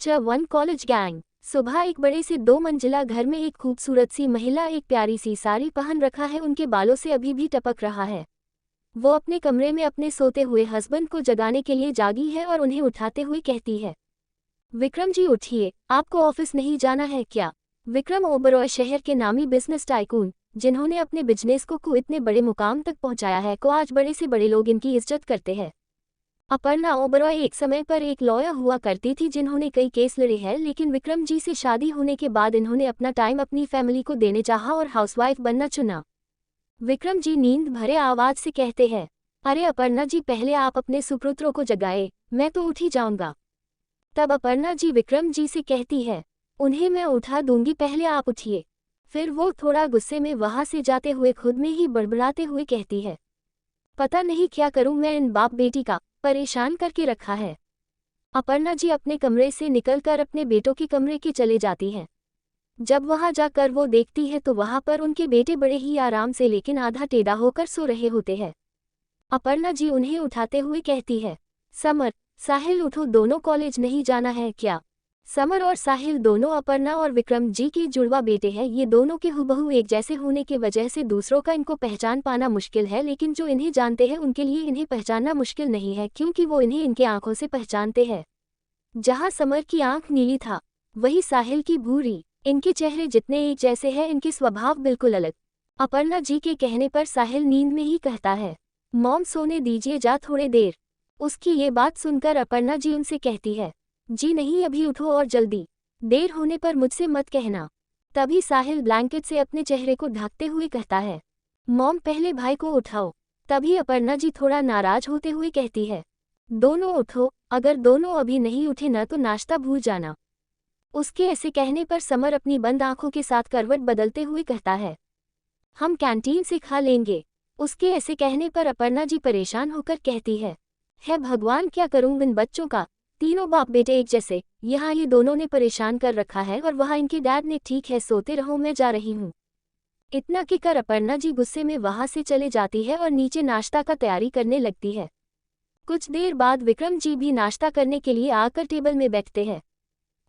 One college gang. सुबह एक बड़े से 2 मंजिला घर में एक खूबसूरत सी महिला एक प्यारी सी साड़ी पहन रखा है, उनके बालों से अभी भी टपक रहा है। वो अपने कमरे में अपने सोते हुए हस्बैंड को जगाने के लिए जागी है और उन्हें उठाते हुए कहती है, विक्रम जी उठिए, आपको ऑफिस नहीं जाना है क्या? विक्रम ओबरॉय शहर के नामी बिजनेस टाइकून, जिन्होंने अपने बिजनेस को इतने बड़े मुकाम तक पहुंचाया है, को आज बड़े से बड़े लोग इनकी इज्जत करते हैं। अपर्णा ओबरॉय एक समय पर एक लॉयर हुआ करती थी जिन्होंने कई केस लड़े हैं, लेकिन विक्रम जी से शादी होने के बाद इन्होंने अपना टाइम अपनी फैमिली को देने चाहा और हाउसवाइफ बनना चुना। विक्रम जी नींद भरे आवाज से कहते हैं, अरे अपर्णा जी, पहले आप अपने सुपुत्रों को जगाए, मैं तो उठ ही जाऊंगा। तब अपर्णा जी विक्रम जी से कहती है, उन्हें मैं उठा दूंगी, पहले आप उठिए। फिर वो थोड़ा गुस्से में वहां से जाते हुए खुद में ही बड़बड़ाते हुए कहती है, पता नहीं क्या करूं मैं, इन बाप बेटी का परेशान करके रखा है। अपर्णा जी अपने कमरे से निकलकर अपने बेटों के कमरे के चले जाती हैं। जब वहां जाकर वो देखती है तो वहां पर उनके बेटे बड़े ही आराम से लेकिन आधा टेढ़ा होकर सो रहे होते हैं। अपर्णा जी उन्हें उठाते हुए कहती है, समर, साहिल उठो, दोनों कॉलेज नहीं जाना है क्या? समर और साहिल दोनों अपर्णा और विक्रम जी के जुड़वा बेटे हैं। ये दोनों के हुबहू एक जैसे होने की वजह से दूसरों का इनको पहचान पाना मुश्किल है, लेकिन जो इन्हें जानते हैं उनके लिए इन्हें पहचानना मुश्किल नहीं है, क्योंकि वो इन्हें इनके आंखों से पहचानते हैं। जहाँ समर की आंख नीली था, वही साहिल की भूरी। इनके चेहरे जितने एक जैसे हैं, इनके स्वभाव बिल्कुल अलग। अपर्णा जी के कहने पर साहिल नींद में ही कहता है, मॉम सोने दीजिए, जा थोड़े देर। उसकी ये बात सुनकर अपर्णा जी उनसे कहती है, जी नहीं, अभी उठो और जल्दी, देर होने पर मुझसे मत कहना। तभी साहिल ब्लैंकेट से अपने चेहरे को ढकते हुए कहता है, मॉम पहले भाई को उठाओ। तभी अपर्णा जी थोड़ा नाराज होते हुए कहती है, दोनों उठो, अगर दोनों अभी नहीं उठे न तो नाश्ता भूल जाना। उसके ऐसे कहने पर समर अपनी बंद आंखों के साथ करवट बदलते हुए कहता है, हम कैंटीन से खा लेंगे। उसके ऐसे कहने पर अपर्णा जी परेशान होकर कहती है भगवान, क्या करूं इन बच्चों का, तीनों बाप बेटे एक जैसे, यहाँ ये दोनों ने परेशान कर रखा है और वहाँ इनके डैड ने, ठीक है सोते रहो, मैं जा रही हूँ। इतना कहकर अपर्णा जी गुस्से में वहाँ से चले जाती है और नीचे नाश्ता का तैयारी करने लगती है। कुछ देर बाद विक्रम जी भी नाश्ता करने के लिए आकर टेबल में बैठते हैं।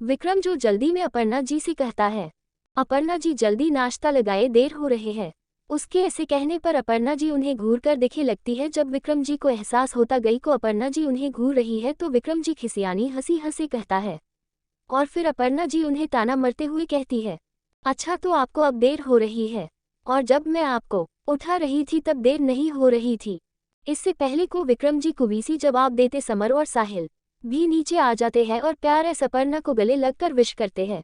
विक्रम जो जल्दी में अपर्णा जी से कहता है, अपर्णा जी जल्दी नाश्ता लगाए, देर हो रहे हैं। उसके ऐसे कहने पर अपर्णा जी उन्हें घूर कर देखे लगती है। जब विक्रम जी को एहसास होता गई को अपर्णा जी उन्हें घूर रही है तो विक्रम जी खिसियानी हंसी हंसी कहता है, और फिर अपर्णा जी उन्हें ताना मरते हुए कहती है, अच्छा तो आपको अब देर हो रही है, और जब मैं आपको उठा रही थी तब देर नहीं हो रही थी। इससे पहले को विक्रम जी कुबीसी जवाब देते समर और साहिल भी नीचे आ जाते हैं और प्यार से अपर्णा को गले लगकर विश करते हैं,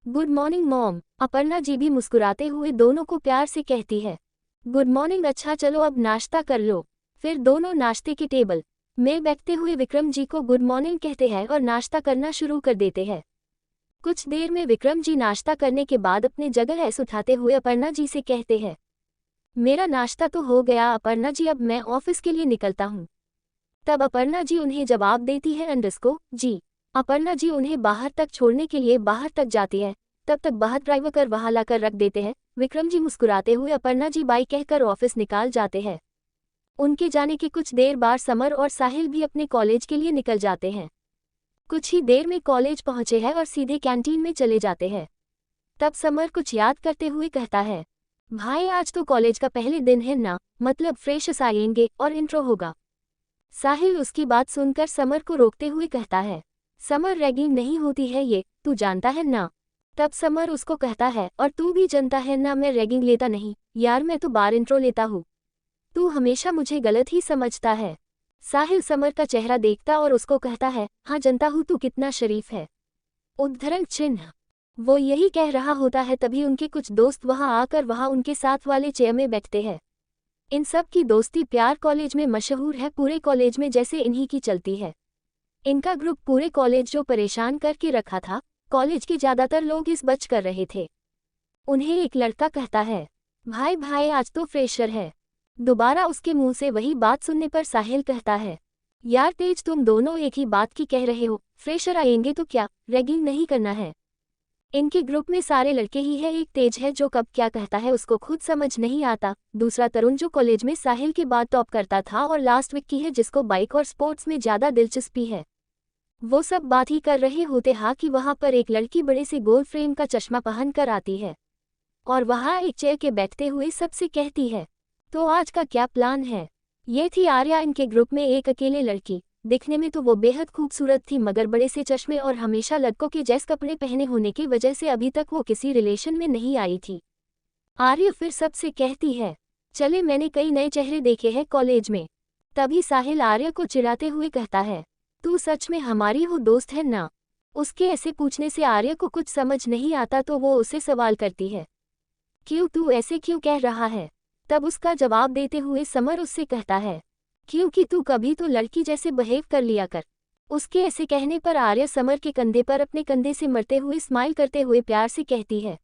good morning mom. Aparna ji भी मुस्कुराते हुए दोनों को प्यार से कहती है, गुड मॉर्निंग, अच्छा चलो अब नाश्ता कर लो। फिर दोनों नाश्ते के टेबल में बैठते हुए विक्रम जी को गुड मॉर्निंग कहते हैं और नाश्ता करना शुरू कर देते हैं। कुछ देर में विक्रम जी नाश्ता करने के बाद अपने जगह ऐसे उठाते हुए अपर्णा जी से कहते हैं, मेरा नाश्ता तो हो गया अपर्णा जी, अब मैं ऑफिस के लिए निकलता हूँ। तब अपर्णा जी उन्हें जवाब देती है, अंडरस्को जी। अपर्णा जी उन्हें बाहर तक छोड़ने के लिए बाहर तक जाती है। तब तक बाहर ड्राइवर कर वहां लाकर रख देते हैं। विक्रम जी मुस्कुराते हुए अपर्णा जी बाई कहकर ऑफिस निकाल जाते हैं। उनके जाने के कुछ देर बाद समर और साहिल भी अपने कॉलेज के लिए निकल जाते हैं। कुछ ही देर में कॉलेज पहुंचे हैं और सीधे कैंटीन में चले जाते हैं। तब समर कुछ याद करते हुए कहता है, भाई आज तो कॉलेज का पहले दिन है ना, मतलब फ्रेशर्स आएंगे और इंट्रो होगा। साहिल उसकी बात सुनकर समर को रोकते हुए कहता है, समर रैगिंग नहीं होती है ये, तू जानता है ना। तब समर उसको कहता है, और तू भी जानता है ना मैं रैगिंग लेता नहीं यार, मैं तो बार इंट्रो लेता हूँ, तू हमेशा मुझे गलत ही समझता है। साहिल समर का चेहरा देखता और उसको कहता है, हाँ जानता हूँ, तू कितना शरीफ है। उद्धरण चिन्ह। वो यही कह रहा होता है तभी उनके कुछ दोस्त वहां आकर वहां उनके साथ वाले चेयर में बैठते हैं। इन सब की दोस्ती प्यार कॉलेज में मशहूर है, पूरे कॉलेज में जैसे इन्हीं की चलती है। इनका ग्रुप पूरे कॉलेज जो परेशान करके रखा था, कॉलेज के ज्यादातर लोग इस बच कर रहे थे। उन्हें एक लड़का कहता है, भाई भाई आज तो फ्रेशर है। दोबारा उसके मुंह से वही बात सुनने पर साहिल कहता है, यार तेज, तुम दोनों एक ही बात की कह रहे हो, फ्रेशर आएंगे तो क्या, रैगिंग नहीं करना है। इनके ग्रुप में सारे लड़के ही है, एक तेज है जो कब क्या कहता है उसको खुद समझ नहीं आता, दूसरा तरुण जो कॉलेज में साहिल के बाद टॉप करता था, और लास्ट विक्की है जिसको बाइक और स्पोर्ट्स में ज्यादा दिलचस्पी है। वो सब बात ही कर रहे होते हाँ कि वहां पर एक लड़की बड़े से गोल फ्रेम का चश्मा पहन कर आती है और वहां एक चेयर के बैठते हुए सबसे कहती है, तो आज का क्या प्लान है। ये थी आर्या, इनके ग्रुप में एक अकेले लड़की। दिखने में तो वो बेहद खूबसूरत थी, मगर बड़े से चश्मे और हमेशा लड़कों के जैसे कपड़े पहने होने की वजह से अभी तक वो किसी रिलेशन में नहीं आई थी। आर्या फिर सबसे कहती है, चले मैंने कई नए चेहरे देखे हैं कॉलेज में। तभी साहिल आर्या को चिढ़ाते हुए कहता है, तू सच में हमारी वो दोस्त है ना। उसके ऐसे पूछने से आर्या को कुछ समझ नहीं आता तो वो उसे सवाल करती है, क्यों, तू ऐसे क्यों कह रहा है। तब उसका जवाब देते हुए समर उससे कहता है, क्योंकि तू कभी तो लड़की जैसे बिहेव कर लिया कर। उसके ऐसे कहने पर आर्या समर के कंधे पर अपने कंधे से मरते हुए स्माइल करते हुए प्यार से कहती है,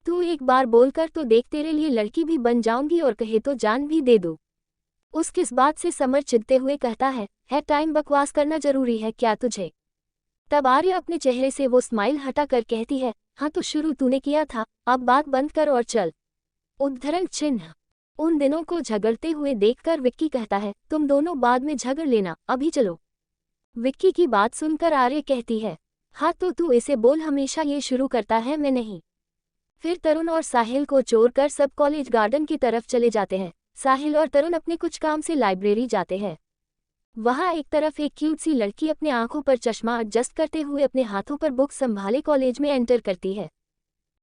तू एक बार बोलकर तो देख, तेरे लिए लड़की भी बन जाऊंगी और कहे तो जान भी दे दूं। उसकी इस बात से समर चिढ़ते हुए कहता है टाइम बकवास करना जरूरी है क्या तुझे। तब आर्या अपने चेहरे से वो स्माइल हटाकर कहती है, हाँ तो शुरू तूने किया था, अब बात बंद कर और चल। उद्धरण चिन्ह। उन दिनों को झगड़ते हुए देखकर विक्की कहता है, तुम दोनों बाद में झगड़ लेना, अभी चलो। विक्की की बात सुनकर आर्या कहती है, हाँ तो तू इसे बोल, हमेशा ये शुरू करता है, मैं नहीं। फिर तरुण और साहिल को छोड़कर सब कॉलेज गार्डन की तरफ चले जाते हैं। साहिल और तरुण अपने कुछ काम से लाइब्रेरी जाते हैं। वहां एक तरफ एक क्यूट सी लड़की अपने आंखों पर चश्मा एडजस्ट करते हुए अपने हाथों पर बुक संभाले कॉलेज में एंटर करती है।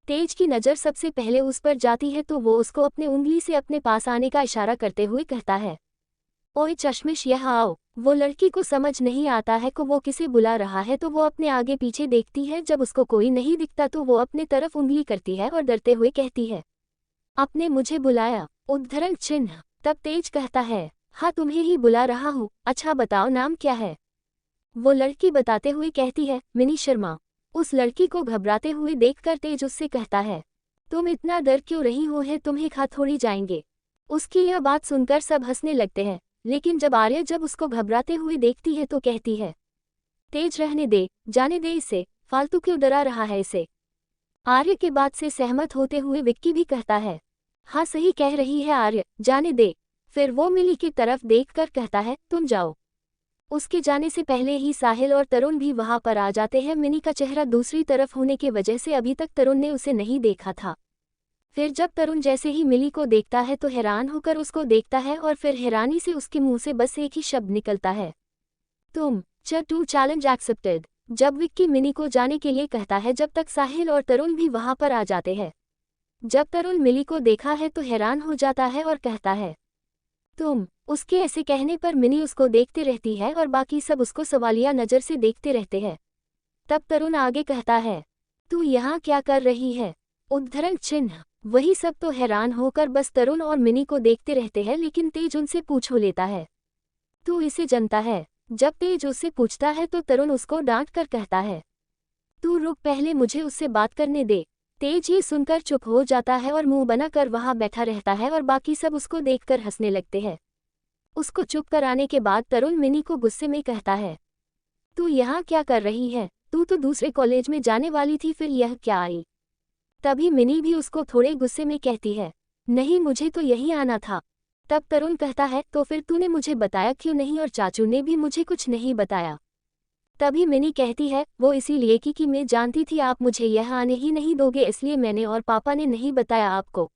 तेज की नज़र सबसे पहले उस पर जाती है तो वो उसको अपने उंगली से अपने पास आने का इशारा करते हुए कहता है, ओए चश्मिश यहाँ आओ। वो लड़की को समझ नहीं आता है कि वो किसे बुला रहा है तो वो अपने आगे पीछे देखती है। जब उसको कोई नहीं दिखता तो वो अपने तरफ उंगली करती है और डरते हुए कहती है, आपने मुझे बुलाया। उद्धरण चिन्ह। तब तेज कहता है, हाँ तुम्हें ही बुला रहा हूँ, अच्छा बताओ नाम क्या है। वो लड़की बताते हुए कहती है, मिनी शर्मा। उस लड़की को घबराते हुए देखकर तेज उससे कहता है, तुम इतना डर क्यों रही हो, है तुम्हें खा थोड़ी जाएंगे। उसकी यह बात सुनकर सब हंसने लगते हैं, लेकिन जब आर्या जब उसको घबराते हुए देखती है तो कहती है, तेज रहने दे, जाने दे इसे, फालतू क्यों डरा रहा है इसे। आर्या के बात से सहमत होते हुए विक्की भी कहता है, हाँ सही कह रही है आर्या, जाने दे। फिर वो मिली की तरफ देखकर कहता है, तुम जाओ। उसके जाने से पहले ही साहिल और तरुण भी वहां पर आ जाते हैं। मिनी का चेहरा दूसरी तरफ होने की वजह से अभी तक तरुण ने उसे नहीं देखा था। फिर जब तरुण जैसे ही मिली को देखता है तो हैरान होकर उसको देखता है और फिर हैरानी से उसके मुंह से बस एक ही शब्द निकलता है, तुम। To challenge accepted. जब विक्की मिनी को जाने के लिए कहता है जब तक साहिल और तरुण भी वहां पर आ जाते हैं। जब तरुण मिली को देखा है तो हैरान हो जाता है और कहता है, तुम। उसके ऐसे कहने पर मिनी उसको देखते रहती है और बाकी सब उसको सवालिया नज़र से देखते रहते हैं। तब तरुण आगे कहता है, तू यहाँ क्या कर रही है। उद्धरण चिन्ह। वही सब तो हैरान होकर बस तरुण और मिनी को देखते रहते हैं, लेकिन तेज उनसे पूछ लेता है, तू इसे जानता है। जब तेज उससे पूछता है तो तरुण उसको डांट कर कहता है, तू रुक, पहले मुझे उससे बात करने दे। तेज ये सुनकर चुप हो जाता है और मुंह बनाकर वहां बैठा रहता है और बाकी सब उसको देखकर हंसने लगते हैं। उसको चुप कराने के बाद तरुण मिनी को गुस्से में कहता है, तू यहाँ क्या कर रही है, तू तो दूसरे कॉलेज में जाने वाली थी, फिर यह क्या आई। तभी मिनी भी उसको थोड़े गुस्से में कहती है, नहीं मुझे तो यहीं आना था। तब तरुण कहता है, तो फिर तूने मुझे बताया क्यों नहीं, और चाचू ने भी मुझे कुछ नहीं बताया। तभी मिनी कहती है, वो इसीलिए कि मैं जानती थी आप मुझे यहाँ आने ही नहीं दोगे, इसलिए मैंने, और पापा ने नहीं बताया आपको।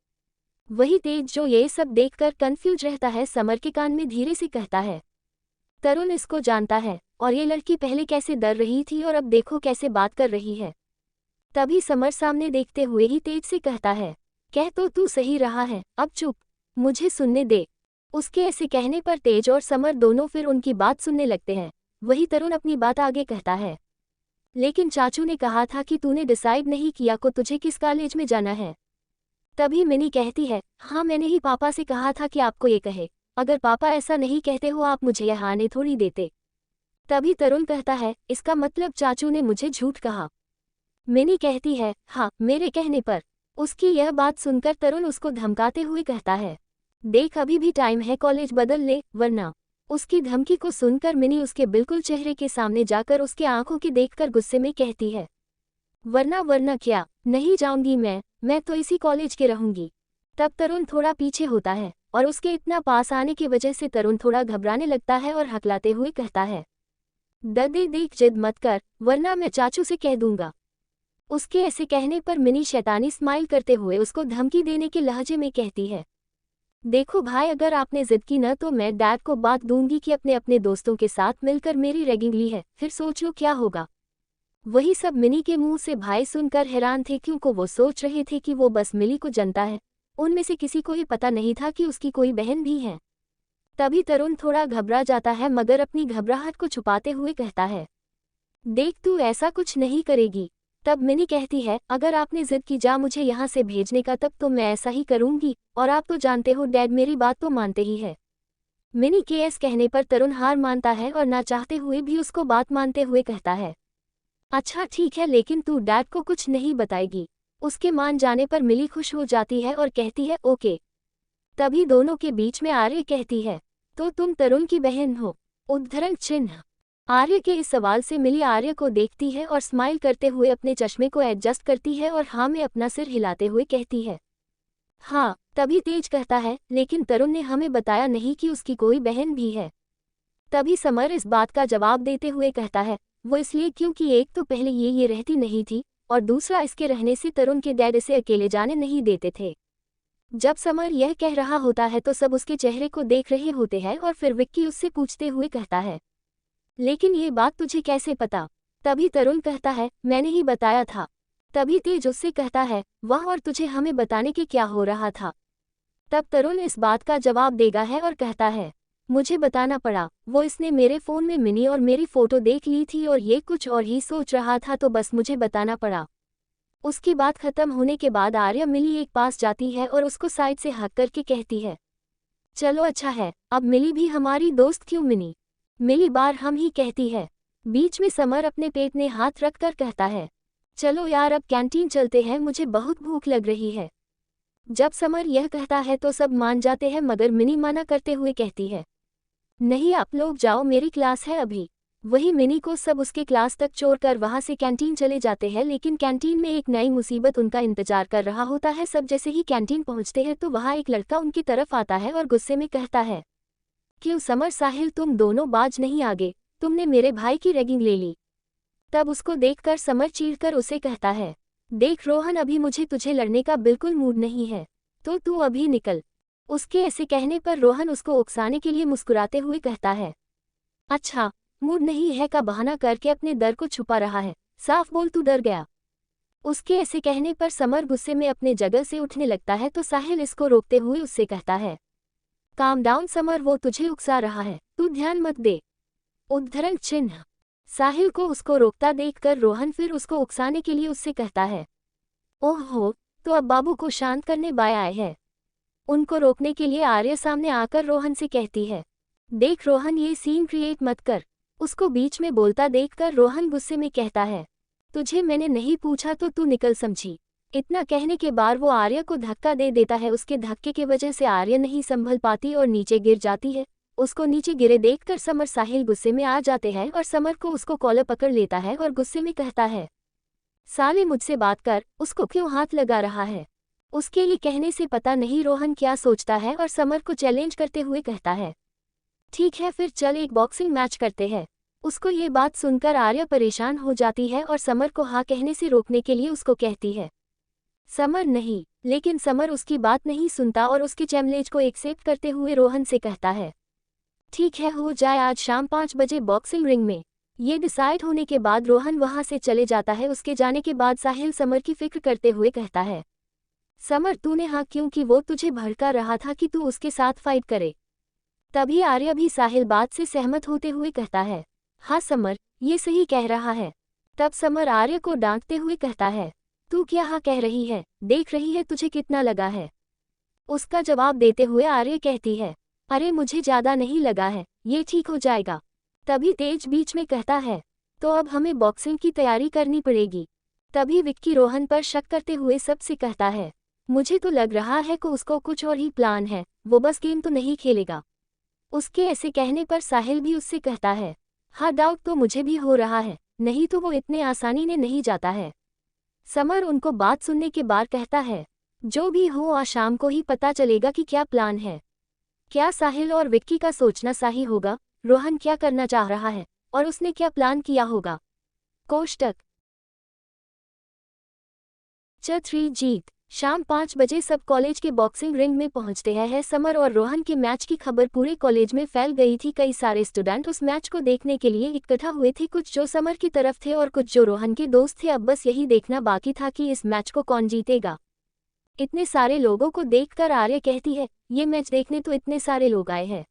वही तेज जो ये सब देखकर कंफ्यूज रहता है समर के कान में धीरे से कहता है, तरुण इसको जानता है, और ये लड़की पहले कैसे डर रही थी और अब देखो कैसे बात कर रही है। तभी समर सामने देखते हुए ही तेज से कहता है, कह तो तू सही रहा है, अब चुप, मुझे सुनने दे। उसके ऐसे कहने पर तेज और समर दोनों फिर उनकी बात सुनने लगते हैं। वही तरुण अपनी बात आगे कहता है, लेकिन चाचू ने कहा था कि तूने डिसाइड नहीं किया को तुझे किस कॉलेज में जाना है। तभी मिनी कहती है, हाँ मैंने ही पापा से कहा था कि आपको ये कहे, अगर पापा ऐसा नहीं कहते हो आप मुझे यहाँ आने थोड़ी देते। तभी तरुण कहता है, इसका मतलब चाचू ने मुझे झूठ कहा। मिनी कहती है, हाँ मेरे कहने पर। उसकी यह बात सुनकर तरुण उसको धमकाते हुए कहता है, देख अभी भी टाइम है, कॉलेज बदल ले वरना। उसकी धमकी को सुनकर मिनी उसके बिल्कुल चेहरे के सामने जाकर उसके आंखों की देखकर गुस्से में कहती है, वरना क्या, नहीं जाऊंगी मैं तो इसी कॉलेज के रहूंगी। तब तरुण थोड़ा पीछे होता है और उसके इतना पास आने की वजह से तरुण थोड़ा घबराने लगता है और हकलाते हुए कहता है, ददे देख जिद मत कर, वरना मैं चाचू से कह दूंगा। उसके ऐसे कहने पर मिनी शैतानी स्माइल करते हुए उसको धमकी देने के लहजे में कहती है, देखो भाई, अगर आपने जिद की न तो मैं डैड को बात दूंगी कि अपने अपने दोस्तों के साथ मिलकर मेरी रैगिंग ली है, फिर सोच लो क्या होगा। वही सब मिनी के मुंह से भाई सुनकर हैरान थे, क्योंकि वो सोच रहे थे कि वो बस मिली को जनता है, उनमें से किसी को ही पता नहीं था कि उसकी कोई बहन भी है। तभी तरुण थोड़ा घबरा जाता है, मगर अपनी घबराहट को छुपाते हुए कहता है, देख तू ऐसा कुछ नहीं करेगी। तब मिनी कहती है, अगर आपने जिद की जा मुझे यहाँ से भेजने का तब तो मैं ऐसा ही करूंगी, और आप तो जानते हो डैड मेरी बात तो मानते ही है। मिनी के ऐस कहने पर तरुण हार मानता है और ना चाहते हुए भी उसको बात मानते हुए कहता है, अच्छा ठीक है, लेकिन तू डैड को कुछ नहीं बताएगी। उसके मान जाने पर मिली खुश हो जाती है और कहती है ओके। तभी दोनों के बीच में आर्य कहती है, तो तुम तरुण की बहन हो? उद्धरण चिन्ह। आर्य के इस सवाल से मिली आर्य को देखती है और स्माइल करते हुए अपने चश्मे को एडजस्ट करती है और हाँ में अपना सिर हिलाते हुए कहती है, हाँ। तभी तेज कहता है, लेकिन तरुण ने हमें बताया नहीं कि उसकी कोई बहन भी है। तभी समर इस बात का जवाब देते हुए कहता है, वो इसलिए क्योंकि एक तो पहले ये रहती नहीं थी, और दूसरा इसके रहने से तरुण के डैड इसे अकेले जाने नहीं देते थे। जब समर यह कह रहा होता है तो सब उसके चेहरे को देख रहे होते हैं और फिर विक्की उससे पूछते हुए कहता है, लेकिन ये बात तुझे कैसे पता? तभी तरुण कहता है, मैंने ही बताया था। तभी तेज उससे कहता है, वाह, और तुझे हमें बताने के क्या हो रहा था? तब तरुण इस बात का जवाब देगा है और कहता है, मुझे बताना पड़ा, वो इसने मेरे फ़ोन में मिनी और मेरी फ़ोटो देख ली थी और ये कुछ और ही सोच रहा था, तो बस मुझे बताना पड़ा। उसकी बात खत्म होने के बाद आर्या मिली एक पास जाती है और उसको साइड से हक करके कहती है, चलो अच्छा है, अब मिली भी हमारी दोस्त क्यों मिनी? मिली बार हम ही कहती है। बीच में समर अपने पेट में हाथ रखकर कहता है, चलो यार अब कैंटीन चलते हैं, मुझे बहुत भूख लग रही है। जब समर यह कहता है तो सब मान जाते हैं, मगर मिनी मना करते हुए कहती है, नहीं आप लोग जाओ, मेरी क्लास है अभी। वही मिनी को सब उसके क्लास तक छोड़कर वहां से कैंटीन चले जाते हैं, लेकिन कैंटीन में एक नई मुसीबत उनका इंतजार कर रहा होता है। सब जैसे ही कैंटीन पहुंचते हैं तो वहां एक लड़का उनकी तरफ आता है और गुस्से में कहता है, क्यों समर साहिल, तुम दोनों बाज नहीं आगे, तुमने मेरे भाई की रैगिंग ले ली। तब उसको देखकर समर चीढ़कर उसे कहता है, देख रोहन, अभी मुझे तुझे लड़ने का बिल्कुल मूड नहीं है, तो तू अभी निकल। उसके ऐसे कहने पर रोहन उसको उकसाने के लिए मुस्कुराते हुए कहता है, अच्छा, मूड नहीं है का बहाना करके अपने डर को छुपा रहा है, साफ बोल तू डर गया। उसके ऐसे कहने पर समर गुस्से में अपने जगह से उठने लगता है, तो साहिल इसको रोकते हुए उससे कहता है, काम डाउन समर, वो तुझे उकसा रहा है, तू ध्यान मत दे। उद्धरण चिन्ह। साहिल को उसको रोकता देखकर रोहन फिर उसको उकसाने के लिए उससे कहता है, ओहो, तो अब बाबू को शांत करने बाय आए हैं। उनको रोकने के लिए आर्य सामने आकर रोहन से कहती है, देख रोहन, ये सीन क्रिएट मत कर। उसको बीच में बोलता देखकर रोहन गुस्से में कहता है, तुझे मैंने नहीं पूछा तो तू निकल समझी। इतना कहने के बाद वो आर्य को धक्का दे देता है। उसके धक्के की वजह से आर्य नहीं संभल पाती और नीचे गिर जाती है। उसको नीचे गिरे देखकर समर साहिल गुस्से में आ जाते हैं और समर को उसको कॉलर पकड़ लेता है और गुस्से में कहता है, साले मुझसे बात कर, उसको क्यों हाथ लगा रहा है? उसके ये कहने से पता नहीं रोहन क्या सोचता है और समर को चैलेंज करते हुए कहता है, ठीक है फिर चल एक बॉक्सिंग मैच करते हैं। उसको ये बात सुनकर आर्या परेशान हो जाती है और समर को हाँ कहने से रोकने के लिए उसको कहती है, समर नहीं, लेकिन समर उसकी बात नहीं सुनता और उसके चैलेंज को एक्सेप्ट करते हुए रोहन से कहता है, ठीक है, हो जाए आज शाम 5 बजे बॉक्सिंग रिंग में। ये डिसाइड होने के बाद रोहन वहां से चले जाता है। उसके जाने के बाद साहिल समर की फिक्र करते हुए कहता है, समर तूने हाँ, क्योंकि वो तुझे भड़का रहा था कि तू उसके साथ फाइट करे। तभी आर्या भी साहिल बात से सहमत होते हुए कहता है, हाँ समर, ये सही कह रहा है। तब समर आर्य को डांटते हुए कहता है, तू क्या हाँ कह रही है, देख रही है तुझे कितना लगा है। उसका जवाब देते हुए आर्य कहती है, अरे मुझे ज्यादा नहीं लगा है, ये ठीक हो जाएगा। तभी तेज बीच में कहता है, तो अब हमें बॉक्सिंग की तैयारी करनी पड़ेगी। तभी विक्की रोहन पर शक करते हुए सबसे कहता है, मुझे तो लग रहा है कि उसको कुछ और ही प्लान है, वो बस गेम तो नहीं खेलेगा। उसके ऐसे कहने पर साहिल भी उससे कहता है, हाँ डाउट तो मुझे भी हो रहा है, नहीं तो वो इतने आसानी ने नहीं जाता है। समर उनको बात सुनने के बाद कहता है, जो भी हो आज शाम को ही पता चलेगा कि क्या प्लान है। क्या साहिल और विक्की का सोचना सही होगा? रोहन क्या करना चाह रहा है? और उसने क्या प्लान किया होगा। कोष्टक च 3 जीत। शाम 5 बजे सब कॉलेज के बॉक्सिंग रिंग में पहुंचते हैं समर और रोहन के मैच की खबर पूरे कॉलेज में फैल गई थी। कई सारे स्टूडेंट उस मैच को देखने के लिए इकट्ठा हुए थे, कुछ जो समर की तरफ थे और कुछ जो रोहन के दोस्त थे। अब बस यही देखना बाकी था कि इस मैच को कौन जीतेगा। इतने सारे लोगों को देखकर आर्य कहती है, ये मैच देखने तो इतने सारे लोग आए हैं।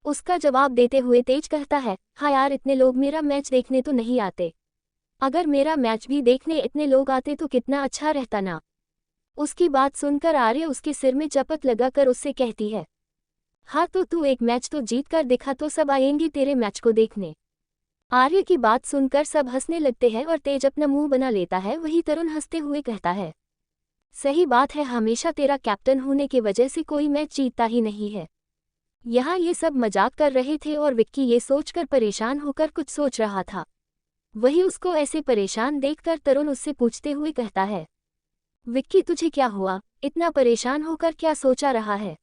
उसका जवाब देते हुए तेज कहता है, हाँ यार, इतने लोग मेरा मैच देखने तो नहीं आते। अगर मेरा मैच भी देखने इतने लोग आते तो कितना अच्छा रहता ना। उसकी बात सुनकर आर्य उसके सिर में चपत लगाकर उससे कहती है, हाँ तो तू एक मैच तो जीत कर दिखा तो सब आएंगे तेरे मैच को देखने। आर्य की बात सुनकर सब हंसने लगते हैं और तेज अपना मुंह बना लेता है। वही तरुण हंसते हुए कहता है, सही बात है, हमेशा तेरा कैप्टन होने की वजह से कोई मैच जीतता ही नहीं है। यहाँ ये सब मजाक कर रहे थे और विक्की ये सोचकर परेशान होकर कुछ सोच रहा था। वही उसको ऐसे परेशान देखकर तरुण उससे पूछते हुए कहता है, विक्की तुझे क्या हुआ, इतना परेशान होकर क्या सोचा रहा है।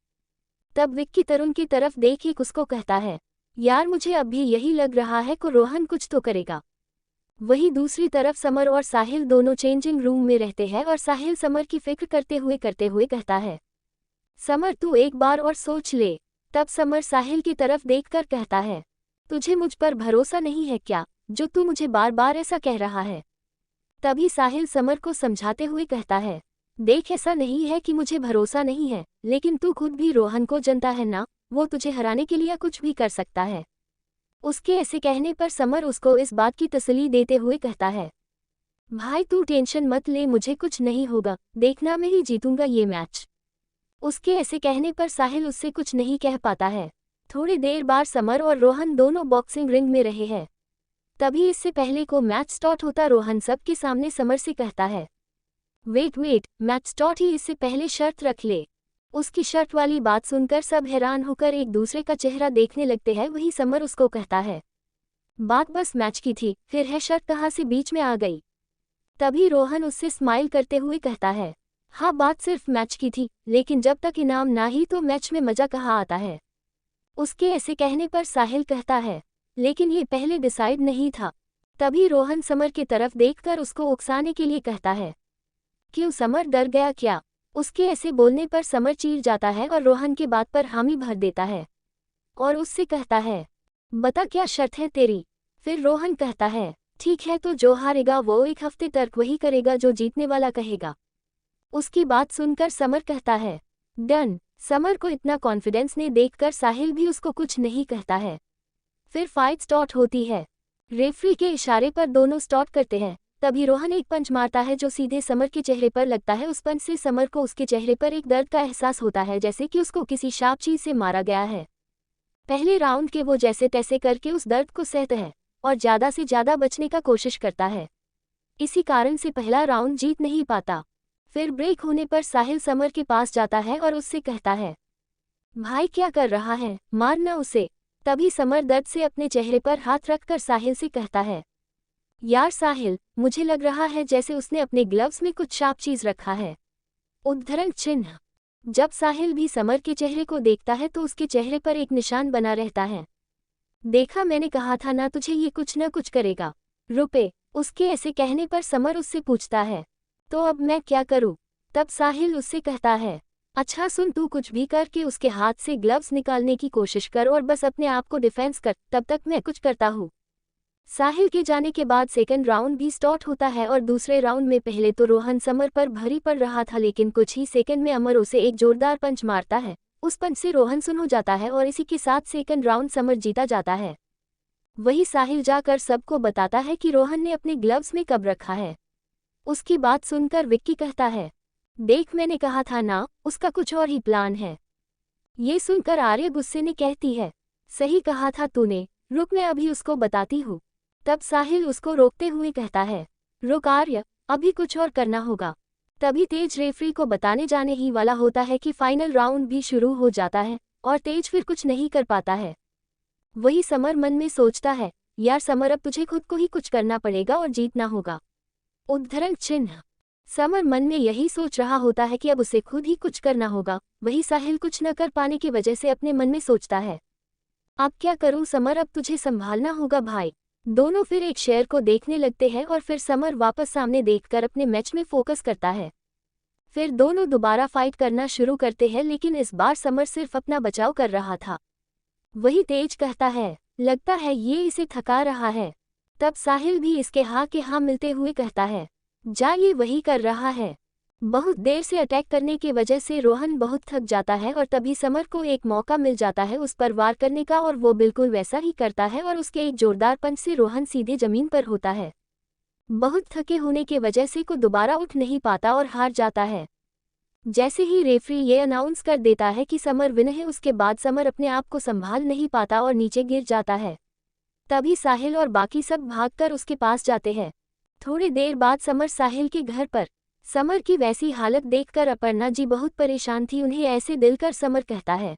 तब विक्की तरुण की तरफ देख ही उसको कहता है, यार मुझे अब भी यही लग रहा है कि रोहन कुछ तो करेगा। वही दूसरी तरफ समर और साहिल दोनों चेंजिंग रूम में रहते हैं और साहिल समर की फिक्र करते हुए कहता है, समर तू एक बार और सोच ले। तब समर साहिल की तरफ देखकर कहता है, तुझे मुझ पर भरोसा नहीं है क्या, जो तू मुझे बार बार ऐसा कह रहा है। तभी साहिल समर को समझाते हुए कहता है, देख ऐसा नहीं है कि मुझे भरोसा नहीं है, लेकिन तू खुद भी रोहन को जानता है ना, वो तुझे हराने के लिए कुछ भी कर सकता है। उसके ऐसे कहने पर समर उसको इस बात की तसल्ली देते हुए कहता है, भाई तू टेंशन मत ले, मुझे कुछ नहीं होगा, देखना मैं ही जीतूंगा ये मैच। उसके ऐसे कहने पर साहिल उससे कुछ नहीं कह पाता है। थोड़ी देर बाद समर और रोहन दोनों बॉक्सिंग रिंग में रहे हैं। तभी इससे पहले को मैच स्टार्ट होता रोहन सबके सामने समर से कहता है, वेट, मैच स्टार्ट ही इससे पहले शर्त रख ले। उसकी शर्त वाली बात सुनकर सब हैरान होकर एक दूसरे का चेहरा देखने लगते हैं। वही समर उसको कहता है, बात बस मैच की थी, फिर है शर्त कहाँ से बीच में आ गई। तभी रोहन उससे स्माइल करते हुए कहता है, हाँ बात सिर्फ मैच की थी, लेकिन जब तक इनाम ना ही तो मैच में मजा कहाँ आता है। उसके ऐसे कहने पर साहिल कहता है, लेकिन ये पहले डिसाइड नहीं था। तभी रोहन समर की तरफ देखकर उसको उकसाने के लिए कहता है, क्यों समर डर गया क्या। उसके ऐसे बोलने पर समर चीर जाता है और रोहन की बात पर हामी भर देता है और उससे कहता है, बता क्या शर्त है तेरी। फिर रोहन कहता है, ठीक है तो जो हारेगा वो एक हफ्ते तक वही करेगा जो जीतने वाला कहेगा। उसकी बात सुनकर समर कहता है, डन। समर को इतना कॉन्फिडेंस ने देखकर साहिल भी उसको कुछ नहीं कहता है। फिर फाइट स्टार्ट होती है। रेफरी के इशारे पर दोनों स्टार्ट करते हैं। तभी रोहन एक पंच मारता है जो सीधे समर के चेहरे पर लगता है। उस पंच से समर को उसके चेहरे पर एक दर्द का एहसास होता है, जैसे कि उसको किसी शार्प चीज से मारा गया है। पहले राउंड के वो जैसे तैसे करके उस दर्द को सहता है और ज्यादा से ज्यादा बचने का कोशिश करता है। इसी कारण से पहला राउंड जीत नहीं पाता। फिर ब्रेक होने पर साहिल समर के पास जाता है और उससे कहता है, भाई क्या कर रहा है, मारना उसे। तभी समर दर्द से अपने चेहरे पर हाथ रखकर साहिल से कहता है, यार साहिल, मुझे लग रहा है जैसे उसने अपने ग्लव्स में कुछ शार्प चीज रखा है। उद्धरण चिन्ह। जब साहिल भी समर के चेहरे को देखता है तो उसके चेहरे पर एक निशान बना रहता है। देखा, मैंने कहा था ना तुझे ये कुछ न कुछ करेगा। रुपए। उसके ऐसे कहने पर समर उससे पूछता है, तो अब मैं क्या करूं। तब साहिल उससे कहता है, अच्छा सुन, तू कुछ भी करके उसके हाथ से ग्लव्स निकालने की कोशिश कर और बस अपने आप को डिफेंस कर, तब तक मैं कुछ करता हूँ। साहिल के जाने के बाद सेकंड राउंड भी स्टार्ट होता है और दूसरे राउंड में पहले तो रोहन समर पर भारी पड़ रहा था, लेकिन कुछ ही सेकंड में अमर उसे एक जोरदार पंच मारता है। उस पंच से रोहन सुन हो जाता है और इसी के साथ सेकंड राउंड समर जीता जाता है। वही साहिल जाकर सबको बताता है कि रोहन ने अपने ग्लव्स में कब रखा है। उसकी बात सुनकर विक्की कहता है, देख मैंने कहा था ना, उसका कुछ और ही प्लान है। ये सुनकर आर्य गुस्से ने कहती है, सही कहा था तूने, रुक मैं अभी उसको बताती हूँ। तब साहिल उसको रोकते हुए कहता है, रुक आर्य, अभी कुछ और करना होगा। तभी तेज रेफरी को बताने जाने ही वाला होता है कि फाइनल राउंड भी शुरू हो जाता है और तेज फिर कुछ नहीं कर पाता है। वही समर मन में सोचता है, यार समर, अब तुझे खुद को ही कुछ करना पड़ेगा और जीतना होगा। उद्धरण चिन्ह। समर मन में यही सोच रहा होता है कि अब उसे खुद ही कुछ करना होगा। वही साहिल कुछ न कर पाने की वजह से अपने मन में सोचता है, अब क्या करूं समर, अब तुझे संभालना होगा भाई। दोनों फिर एक शेर को देखने लगते हैं और फिर समर वापस सामने देखकर अपने मैच में फोकस करता है। फिर दोनों दोबारा फाइट करना शुरू करते हैं, लेकिन इस बार समर सिर्फ अपना बचाव कर रहा था। वही तेज कहता है, लगता है ये इसे थका रहा है। तब साहिल भी इसके हाँ के हाँ मिलते हुए कहता है, जा ये वही कर रहा है। बहुत देर से अटैक करने की वजह से रोहन बहुत थक जाता है और तभी समर को एक मौका मिल जाता है उस पर वार करने का, और वो बिल्कुल वैसा ही करता है और उसके एक जोरदार पंच से रोहन सीधे जमीन पर होता है। बहुत थके होने की वजह से को दोबारा उठ नहीं पाता और हार जाता है। जैसे ही रेफरी ये अनाउंस कर देता है कि समर विन है, उसके बाद समर अपने आप को संभाल नहीं पाता और नीचे गिर जाता है। तभी साहिल और बाकी सब भागकर उसके पास जाते हैं। थोड़ी देर बाद समर साहिल के घर पर। समर की वैसी हालत देखकर अपर्णा जी बहुत परेशान थी। उन्हें ऐसे दिल कर समर कहता है,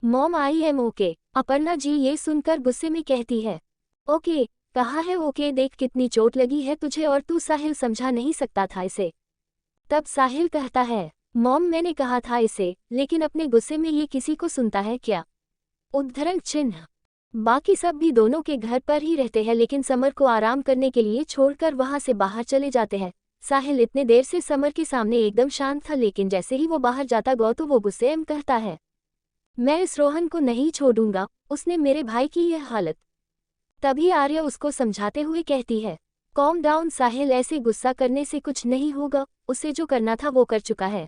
mom I am okay. Aparna ji ये सुनकर गुस्से में कहती है, ओके कहा है ओके, देख कितनी चोट लगी है तुझे और तू साहिल समझा नहीं सकता था इसे। तब साहिल कहता है, मॉम मैंने कहा था इसे, लेकिन अपने गुस्से में ये किसी को सुनता है क्या। उद्धरण चिन्ह। बाकी सब भी दोनों के घर पर ही रहते हैं, लेकिन समर को आराम करने के लिए छोड़कर वहां से बाहर चले जाते हैं। साहिल इतने देर से समर के सामने एकदम शांत था, लेकिन जैसे ही वो बाहर जाता गौ तो वो गुस्से में कहता है, मैं इस रोहन को नहीं छोड़ूंगा, उसने मेरे भाई की यह हालत। तभी आर्या उसको समझाते हुए कहती है, कॉम डाउन साहिल, ऐसे गुस्सा करने से कुछ नहीं होगा, उसे जो करना था वो कर चुका है।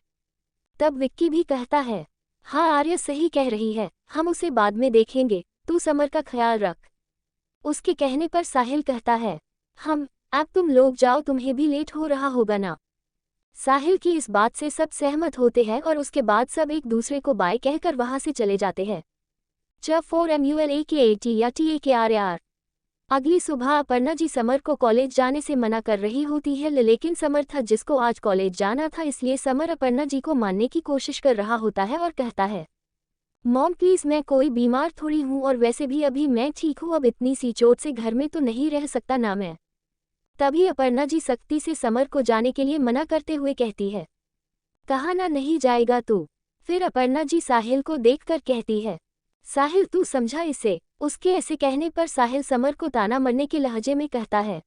तब विक्की भी कहता है, हाँ आर्या सही कह रही है, हम उसे बाद में देखेंगे, तू समर का ख्याल रख। उसके कहने पर साहिल कहता है, अब तुम लोग जाओ, तुम्हें भी लेट हो रहा होगा ना। साहिल की इस बात से सब सहमत होते हैं और उसके बाद सब एक दूसरे को बाय कहकर वहां से चले जाते हैं। च4MULAKAT या TAKRAR। अगली सुबह अपर्णा जी समर को कॉलेज जाने से मना कर रही होती है, लेकिन समर था जिसको आज कॉलेज जाना था, इसलिए समर अपर्णा जी को मानने की कोशिश कर रहा होता है और कहता है, मॉम प्लीज मैं कोई बीमार थोड़ी हूँ, और वैसे भी अभी मैं ठीक हूँ, अब इतनी सी चोट से घर में तो नहीं रह सकता ना मैं। तभी अपर्णा जी सख्ती से समर को जाने के लिए मना करते हुए कहती है, कहा ना नहीं जाएगा तू। फिर अपर्णा जी साहिल को देखकर कहती है, साहिल तू समझा इसे। उसके ऐसे कहने पर साहिल समर को ताना मरने के लहजे में कहता है,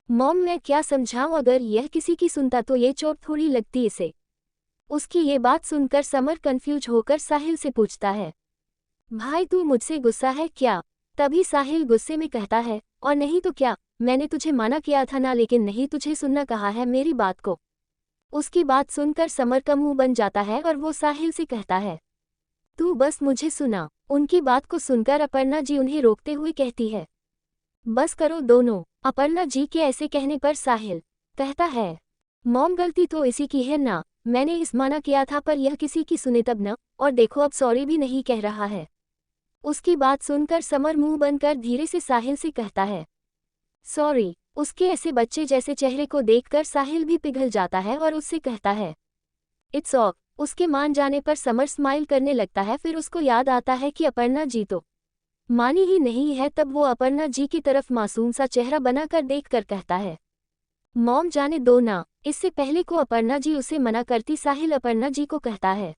मॉम मैं क्या समझाऊं, अगर यह किसी की सुनता तो ये चोट थोड़ी लगती इसे। उसकी ये बात सुनकर समर कंफ्यूज होकर साहिल से पूछता है, भाई तू मुझसे गुस्सा है क्या। तभी साहिल गुस्से में कहता है, और नहीं तो क्या, मैंने तुझे मना किया था ना, लेकिन नहीं तुझे सुनना कहा है मेरी बात को। उसकी बात सुनकर समर का मुंह बन जाता है और वो साहिल से कहता है, तू बस मुझे सुना। उनकी बात को सुनकर अपर्णा जी उन्हें रोकते हुए कहती है, बस करो दोनों। अपर्णा जी के ऐसे कहने पर साहिल कहता है, मॉम गलती तो इसी की है ना, मैंने इस मना किया था पर यह किसी की सुने तब न, और देखो अब सॉरी भी नहीं कह रहा है। उसकी बात सुनकर समर मुंह बनकर धीरे से साहिल से कहता है, सॉरी। उसके ऐसे बच्चे जैसे चेहरे को देखकर साहिल भी पिघल जाता है और उससे कहता है, इट्स ऑफ। उसके मान जाने पर समर स्माइल करने लगता है। फिर उसको याद आता है कि अपर्णा जी तो मानी ही नहीं है। तब वो अपर्णा जी की तरफ मासूम सा चेहरा बनाकर देखकर कहता है, मॉम जाने दो ना। इससे पहले को अपर्णा जी उसे मना करती, साहिल अपर्णा जी को कहता है,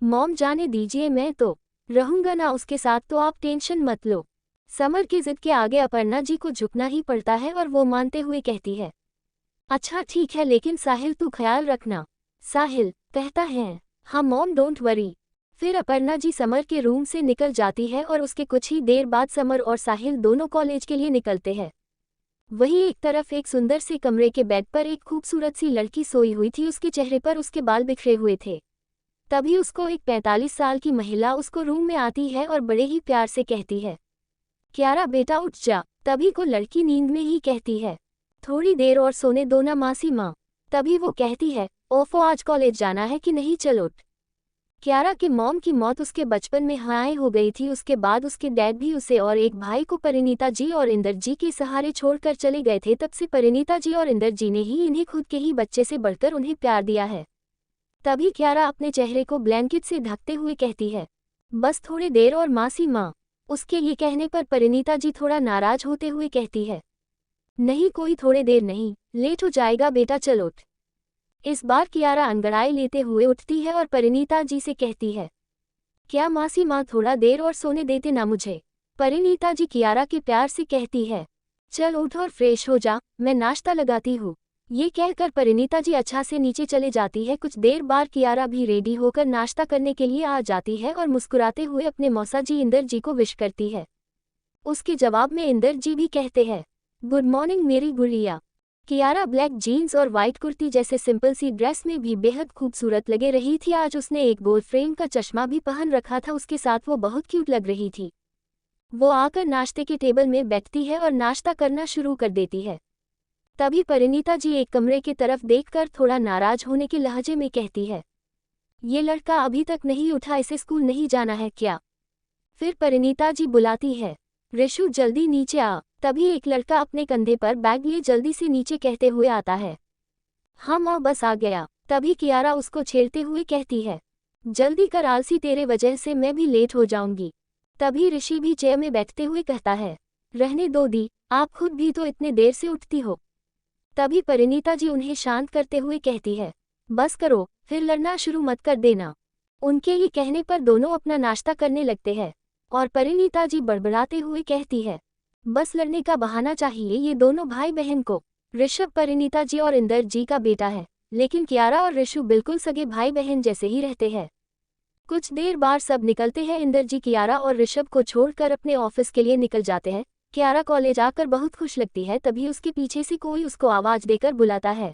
मॉम जाने दीजिए, मैं तो रहूंगा ना उसके साथ, तो आप टेंशन मत लो। समर की जिद के आगे अपर्णा जी को झुकना ही पड़ता है और वो मानते हुए कहती है, अच्छा ठीक है, लेकिन साहिल तू ख्याल रखना। साहिल कहता है, हाँ मॉम डोंट वरी। फिर अपर्णा जी समर के रूम से निकल जाती है और उसके कुछ ही देर बाद समर और साहिल दोनों कॉलेज के लिए निकलते हैं। वहीं एक तरफ एक सुंदर से कमरे के बेड पर एक खूबसूरत सी लड़की सोई हुई थी। उसके चेहरे पर उसके बाल बिखरे हुए थे। तभी उसको एक 45 साल की महिला उसको रूम में आती है और बड़े ही प्यार से कहती है, क्यारा बेटा उठ जा। तभी को लड़की नींद में ही कहती है, थोड़ी देर और सोने दो ना मासी माँ। तभी वो कहती है, ओफो आज कॉलेज जाना है कि नहीं, चल उठ। क्यारा के मॉम की मौत उसके बचपन में हाय हो गई थी। उसके बाद उसके डैड भी उसे और एक भाई को परिणीता जी और इंदर जी के सहारे छोड़कर चले गए थे। तब से परिणीता जी और इंदर जी ने ही इन्हें खुद के ही बच्चे से बढ़कर उन्हें प्यार दिया है। तभी क्यारा अपने चेहरे को ब्लैंकेट से ढकते हुए कहती है, बस थोड़ी देर और मासी माँ। उसके ये कहने पर परिणीता जी थोड़ा नाराज होते हुए कहती है, नहीं कोई थोड़े देर नहीं, लेट हो जाएगा बेटा, चल उठ। इस बार कियारा अंगड़ाई लेते हुए उठती है और परिणीता जी से कहती है, क्या मासी माँ थोड़ा देर और सोने देते ना मुझे। परिणीता जी कियारा के प्यार से कहती है, चल उठ और फ्रेश हो जा, मैं नाश्ता लगाती हूँ। ये कहकर परिणीता जी अच्छा से नीचे चले जाती है। कुछ देर बाद कियारा भी रेडी होकर नाश्ता करने के लिए आ जाती है और मुस्कुराते हुए अपने मौसा जी इंदर जी को विश करती है। उसके जवाब में इंदर जी भी कहते हैं, गुड मॉर्निंग मेरी गुड़िया। कियारा ब्लैक जीन्स और वाइट कुर्ती जैसे सिंपल सी ड्रेस में भी बेहद खूबसूरत लगे रही थी। आज उसने एक गोल्ड फ्रेम का चश्मा भी पहन रखा था, उसके साथ वो बहुत क्यूट लग रही थी। वो आकर नाश्ते के टेबल में बैठती है और नाश्ता करना शुरू कर देती है। तभी परिणीता जी एक कमरे की तरफ देखकर थोड़ा नाराज होने के लहजे में कहती है, ये लड़का अभी तक नहीं उठा, इसे स्कूल नहीं जाना है क्या? फिर परिणीता जी बुलाती है, ऋषु जल्दी नीचे आ। तभी एक लड़का अपने कंधे पर बैग लिए जल्दी से नीचे कहते हुए आता है, हाँ माँ बस आ गया। तभी कियारा उसको छेड़ते हुए कहती है, जल्दी कर आलसी, तेरे वजह से मैं भी लेट हो जाऊंगी। तभी ऋषि भी चेयर में बैठते हुए कहता है, रहने दो दी, आप खुद भी तो इतने देर से उठती हो। तभी परिणीता जी उन्हें शांत करते हुए कहती है, बस करो, फिर लड़ना शुरू मत कर देना। उनके ये कहने पर दोनों अपना नाश्ता करने लगते हैं और परिणीता जी बड़बड़ाते हुए कहती है, बस लड़ने का बहाना चाहिए ये दोनों भाई बहन को। ऋषभ परिणीता जी और इंदर जी का बेटा है, लेकिन कियारा और ऋषु बिल्कुल सगे भाई बहन जैसे ही रहते हैं। कुछ देर बाद सब निकलते हैं। इंदर जी कियारा और ऋषभ को छोड़कर अपने ऑफिस के लिए निकल जाते हैं। कियारा कॉलेज आकर बहुत खुश लगती है, तभी उसके पीछे से कोई उसको आवाज देकर बुलाता है,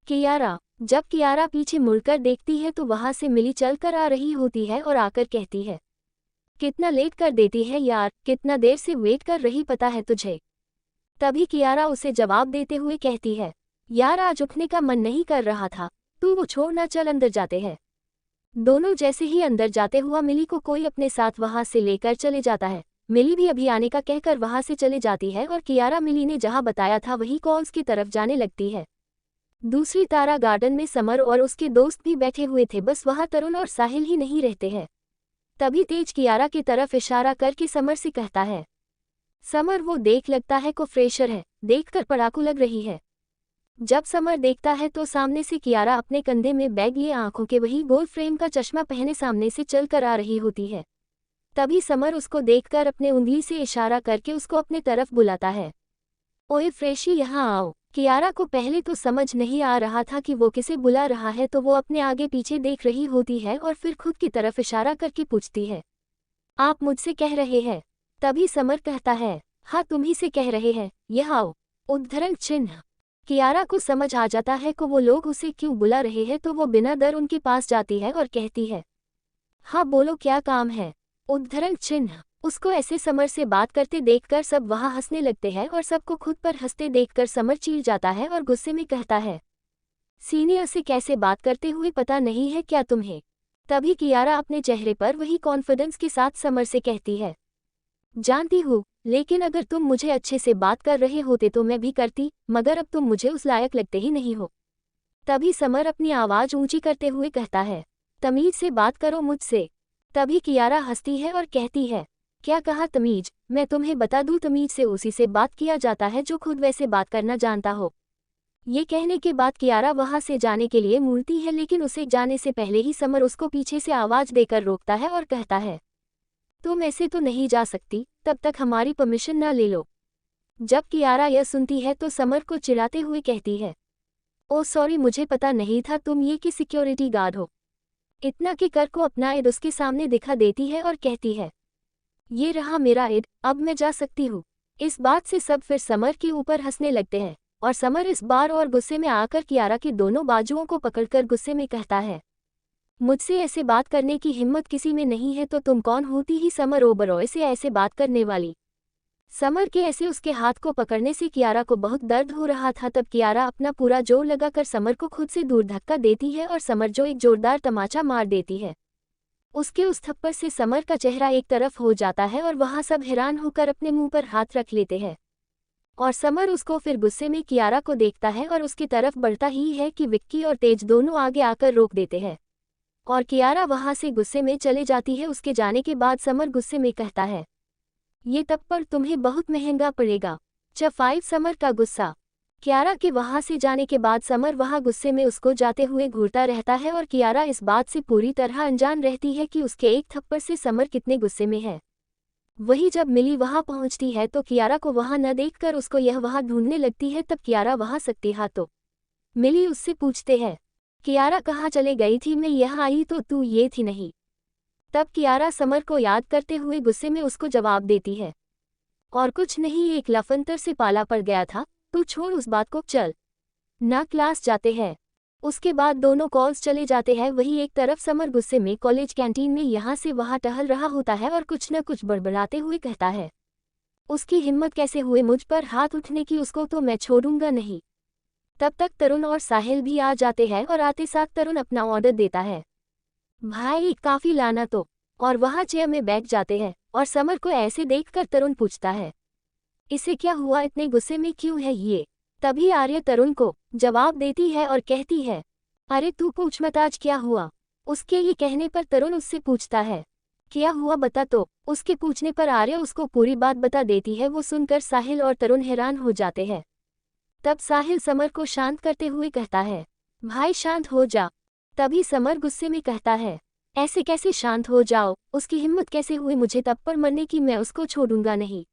कियारा। जब कियारा पीछे मुड़कर देखती है तो वहां से मिली चलकर आ रही होती है और आकर कहती है, कितना लेट कर देती है यार, कितना देर से वेट कर रही पता है तुझे? तभी कियारा उसे जवाब देते हुए कहती है, यार आज उठने का मन नहीं कर रहा था, तू वो छोड़ ना, चल अंदर जाते हैं। दोनों जैसे ही अंदर जाते हुआ मिली को कोई अपने साथ वहां से लेकर चले जाता है। मिली भी अभी आने का कहकर वहां से चले जाती है और कियारा मिली ने जहां बताया था वही कॉल्स की तरफ जाने लगती है। दूसरी तारा गार्डन में समर और उसके दोस्त भी बैठे हुए थे, बस वहां तरुण और साहिल ही नहीं रहते हैं। तभी तेज कियारा की तरफ इशारा करके समर से कहता है, समर वो देख, लगता है को फ्रेशर है, देखकर पड़ाकू लग रही है। जब समर देखता है तो सामने से कियारा अपने कंधे में बैग लिए आंखों के वही गोल्ड फ्रेम का चश्मा पहने सामने से चलकर आ रही होती है। तभी समर उसको देखकर अपने उंगली से इशारा करके उसको अपने तरफ बुलाता है, ओए फ्रेशी यहाँ आओ। कियारा को पहले तो समझ नहीं आ रहा था कि वो किसे बुला रहा है, तो वो अपने आगे पीछे देख रही होती है और फिर खुद की तरफ इशारा करके पूछती है, आप मुझसे कह रहे हैं? तभी समर कहता है, हाँ तुम्ही से कह रहे हैं, यहाँ आओ। उद्धरण चिन्ह। कियारा को समझ आ जाता है कि वो लोग उसे क्यों बुला रहे हैं, तो वो बिना डर उनके पास जाती है और कहती है, हाँ बोलो क्या काम है? उद्धरण चिन्ह। उसको ऐसे समर से बात करते देखकर सब वहां हंसने लगते हैं और सबको खुद पर हंसते देखकर समर चीड़ जाता है और गुस्से में कहता है, सीनियर से कैसे बात करते हुए पता नहीं है क्या तुम्हें? तभी कियारा अपने चेहरे पर वही कॉन्फिडेंस के साथ समर से कहती है, जानती हूँ, लेकिन अगर तुम मुझे अच्छे से बात कर रहे होते तो मैं भी करती, मगर अब तुम मुझे उस लायक लगते ही नहीं हो। तभी समर अपनी आवाज ऊंची करते हुए कहता है, तमीज से बात करो मुझसे। तभी कियारा हंसती है और कहती है, क्या कहा तमीज? मैं तुम्हें बता दूं, तमीज से उसी से बात किया जाता है जो खुद वैसे बात करना जानता हो। ये कहने के बाद कियारा वहां से जाने के लिए मुड़ती है, लेकिन उसे जाने से पहले ही समर उसको पीछे से आवाज देकर रोकता है और कहता है, तुम ऐसे तो नहीं जा सकती, तब तक हमारी परमिशन ना ले लो। जब कियारा यह सुनती है तो समर को चिढ़ाते हुए कहती है, ओ सॉरी, मुझे पता नहीं था तुम ये कि सिक्योरिटी गार्ड हो। इतना कि कर को अपना ईद उसके सामने दिखा देती है और कहती है, ये रहा मेरा ईद, अब मैं जा सकती हूँ। इस बात से सब फिर समर के ऊपर हंसने लगते हैं और समर इस बार और गुस्से में आकर कियारा के दोनों बाजुओं को पकड़कर गुस्से में कहता है, मुझसे ऐसे बात करने की हिम्मत किसी में नहीं है तो तुम कौन होती ही समर ओबरॉय से ऐसे बात करने वाली? समर के ऐसे उसके हाथ को पकड़ने से कियारा को बहुत दर्द हो रहा था। तब कियारा अपना पूरा जोर लगाकर समर को खुद से दूर धक्का देती है और समर जो एक जोरदार तमाचा मार देती है। उसके उस थप्पड़ से समर का चेहरा एक तरफ हो जाता है और वहां सब हैरान होकर अपने मुंह पर हाथ रख लेते हैं और समर उसको फिर गुस्से में कियारा को देखता है और उसकी तरफ बढ़ता ही है कि विक्की और तेज दोनों आगे आकर रोक देते हैं और कियारा वहां से गुस्से में चले जाती है। उसके जाने के बाद समर गुस्से में कहता है, ये थप्पड़ तुम्हें बहुत महंगा पड़ेगा। च5 समर का गुस्सा। कियारा के वहां से जाने के बाद समर वहां गुस्से में उसको जाते हुए घूरता रहता है और कियारा इस बात से पूरी तरह अनजान रहती है कि उसके एक थप्पड़ से समर कितने गुस्से में है। वही जब मिली वहां पहुंचती है तो कियारा को वहां न देखकर उसको यह वहां ढूंढने लगती है। तब कियारा वहां सकती है तो मिली उससे पूछते है, कियारा कहाँ चले गई थी, मैं यहाँ आई तो तू ये थी नहीं। तब कियारा समर को याद करते हुए गुस्से में उसको जवाब देती है, और कुछ नहीं, एक लफंतर से पाला पड़ गया था, तू छोड़ उस बात को, चल ना क्लास जाते हैं। उसके बाद दोनों कॉल्स चले जाते हैं। वही एक तरफ समर गुस्से में कॉलेज कैंटीन में यहाँ से वहाँ टहल रहा होता है और कुछ न कुछ बड़बड़ाते हुए कहता है, उसकी हिम्मत कैसे हुए मुझ पर हाथ उठने की, उसको तो मैं छोड़ूंगा नहीं। तब तक तरुण और साहिल भी आ जाते हैं और आते साथ तरुण अपना ऑर्डर देता है, भाई काफी लाना तो, और वहाँ चेयर में बैठ जाते हैं। और समर को ऐसे देखकर तरुण पूछता है, इसे क्या हुआ, इतने गुस्से में क्यों है ये। तभी आर्य तरुण को जवाब देती है और कहती है, अरे तू पूछ मत आज क्या हुआ। उसके ये कहने पर तरुण उससे पूछता है, क्या हुआ बता। तो उसके पूछने पर आर्य उसको पूरी बात बता देती है। वो सुनकर साहिल और तरुण हैरान हो जाते हैं। तब साहिल समर को शांत करते हुए कहता है, भाई शांत हो जा। तभी समर गुस्से में कहता है, ऐसे कैसे शांत हो जाओ, उसकी हिम्मत कैसे हुई मुझे थप्पड़ मरने की, मैं उसको छोड़ूंगा नहीं।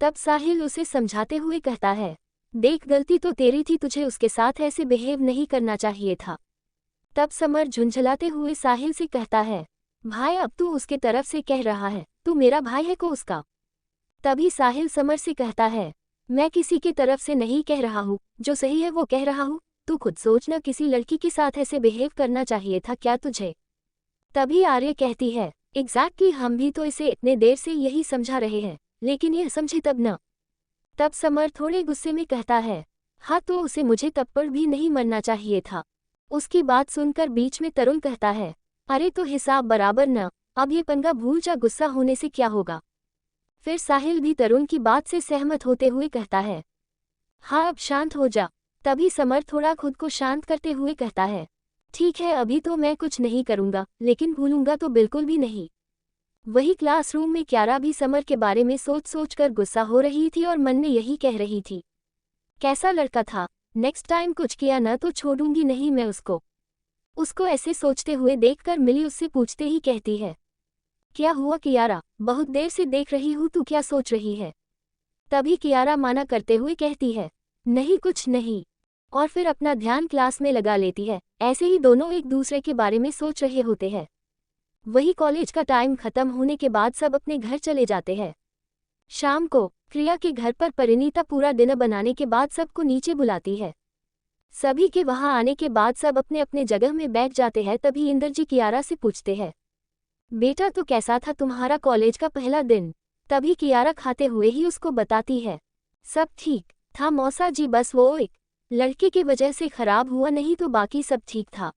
तब साहिल उसे समझाते हुए कहता है, देख गलती तो तेरी थी, तुझे उसके साथ ऐसे बिहेव नहीं करना चाहिए था। तब समर झुंझलाते हुए साहिल से कहता है, भाई अब तू उसके तरफ से कह रहा है, तू मेरा भाई है को उसका। तभी साहिल समर से कहता है, मैं किसी की तरफ से नहीं कह रहा हूँ, जो सही है वो कह रहा हूँ, तू खुद सोचना किसी लड़की के साथ ऐसे बिहेव करना चाहिए था क्या तुझे। तभी आर्य कहती है, एग्जैक्टली हम भी तो इसे इतने देर से यही समझा रहे हैं, लेकिन यह समझे तब न। तब समर थोड़े गुस्से में कहता है, हाँ तो उसे मुझे थप्पड़ भी नहीं मरना चाहिए था। उसकी बात सुनकर बीच में तरुण कहता है, अरे तो हिसाब बराबर न, अब ये पंगा भूल जा, गुस्सा होने से क्या होगा। फिर साहिल भी तरुण की बात से सहमत होते हुए कहता है, हाँ अब शांत हो जा। तभी समर थोड़ा खुद को शांत करते हुए कहता है, ठीक है अभी तो मैं कुछ नहीं करूँगा, लेकिन भूलूंगा तो बिल्कुल भी नहीं। वही क्लासरूम में क्यारा भी समर के बारे में सोच सोच कर गुस्सा हो रही थी और मन में यही कह रही थी, कैसा लड़का था, नेक्स्ट टाइम कुछ किया न तो छोड़ूंगी नहीं मैं उसको। उसको ऐसे सोचते हुए देखकर मिली उससे पूछते ही कहती है, क्या हुआ कियारा, बहुत देर से देख रही हूँ, तू क्या सोच रही है। तभी कियारा माना करते हुए कहती है, नहीं कुछ नहीं, और फिर अपना ध्यान क्लास में लगा लेती है। ऐसे ही दोनों एक दूसरे के बारे में सोच रहे होते हैं। वही कॉलेज का टाइम खत्म होने के बाद सब अपने घर चले जाते हैं। शाम को क्रिया के घर पर परिणीता पूरा डिनर बनाने के बाद सबको नीचे बुलाती है। सभी के वहां आने के बाद सब अपने अपने जगह में बैठ जाते हैं। तभी इंद्रजी कियारा से पूछते हैं, बेटा तो कैसा था तुम्हारा कॉलेज का पहला दिन। तभी कियारा खाते हुए ही उसको बताती है, सब ठीक था मौसा जी, बस वो एक लड़के की वजह से खराब हुआ, नहीं तो बाकी सब ठीक था।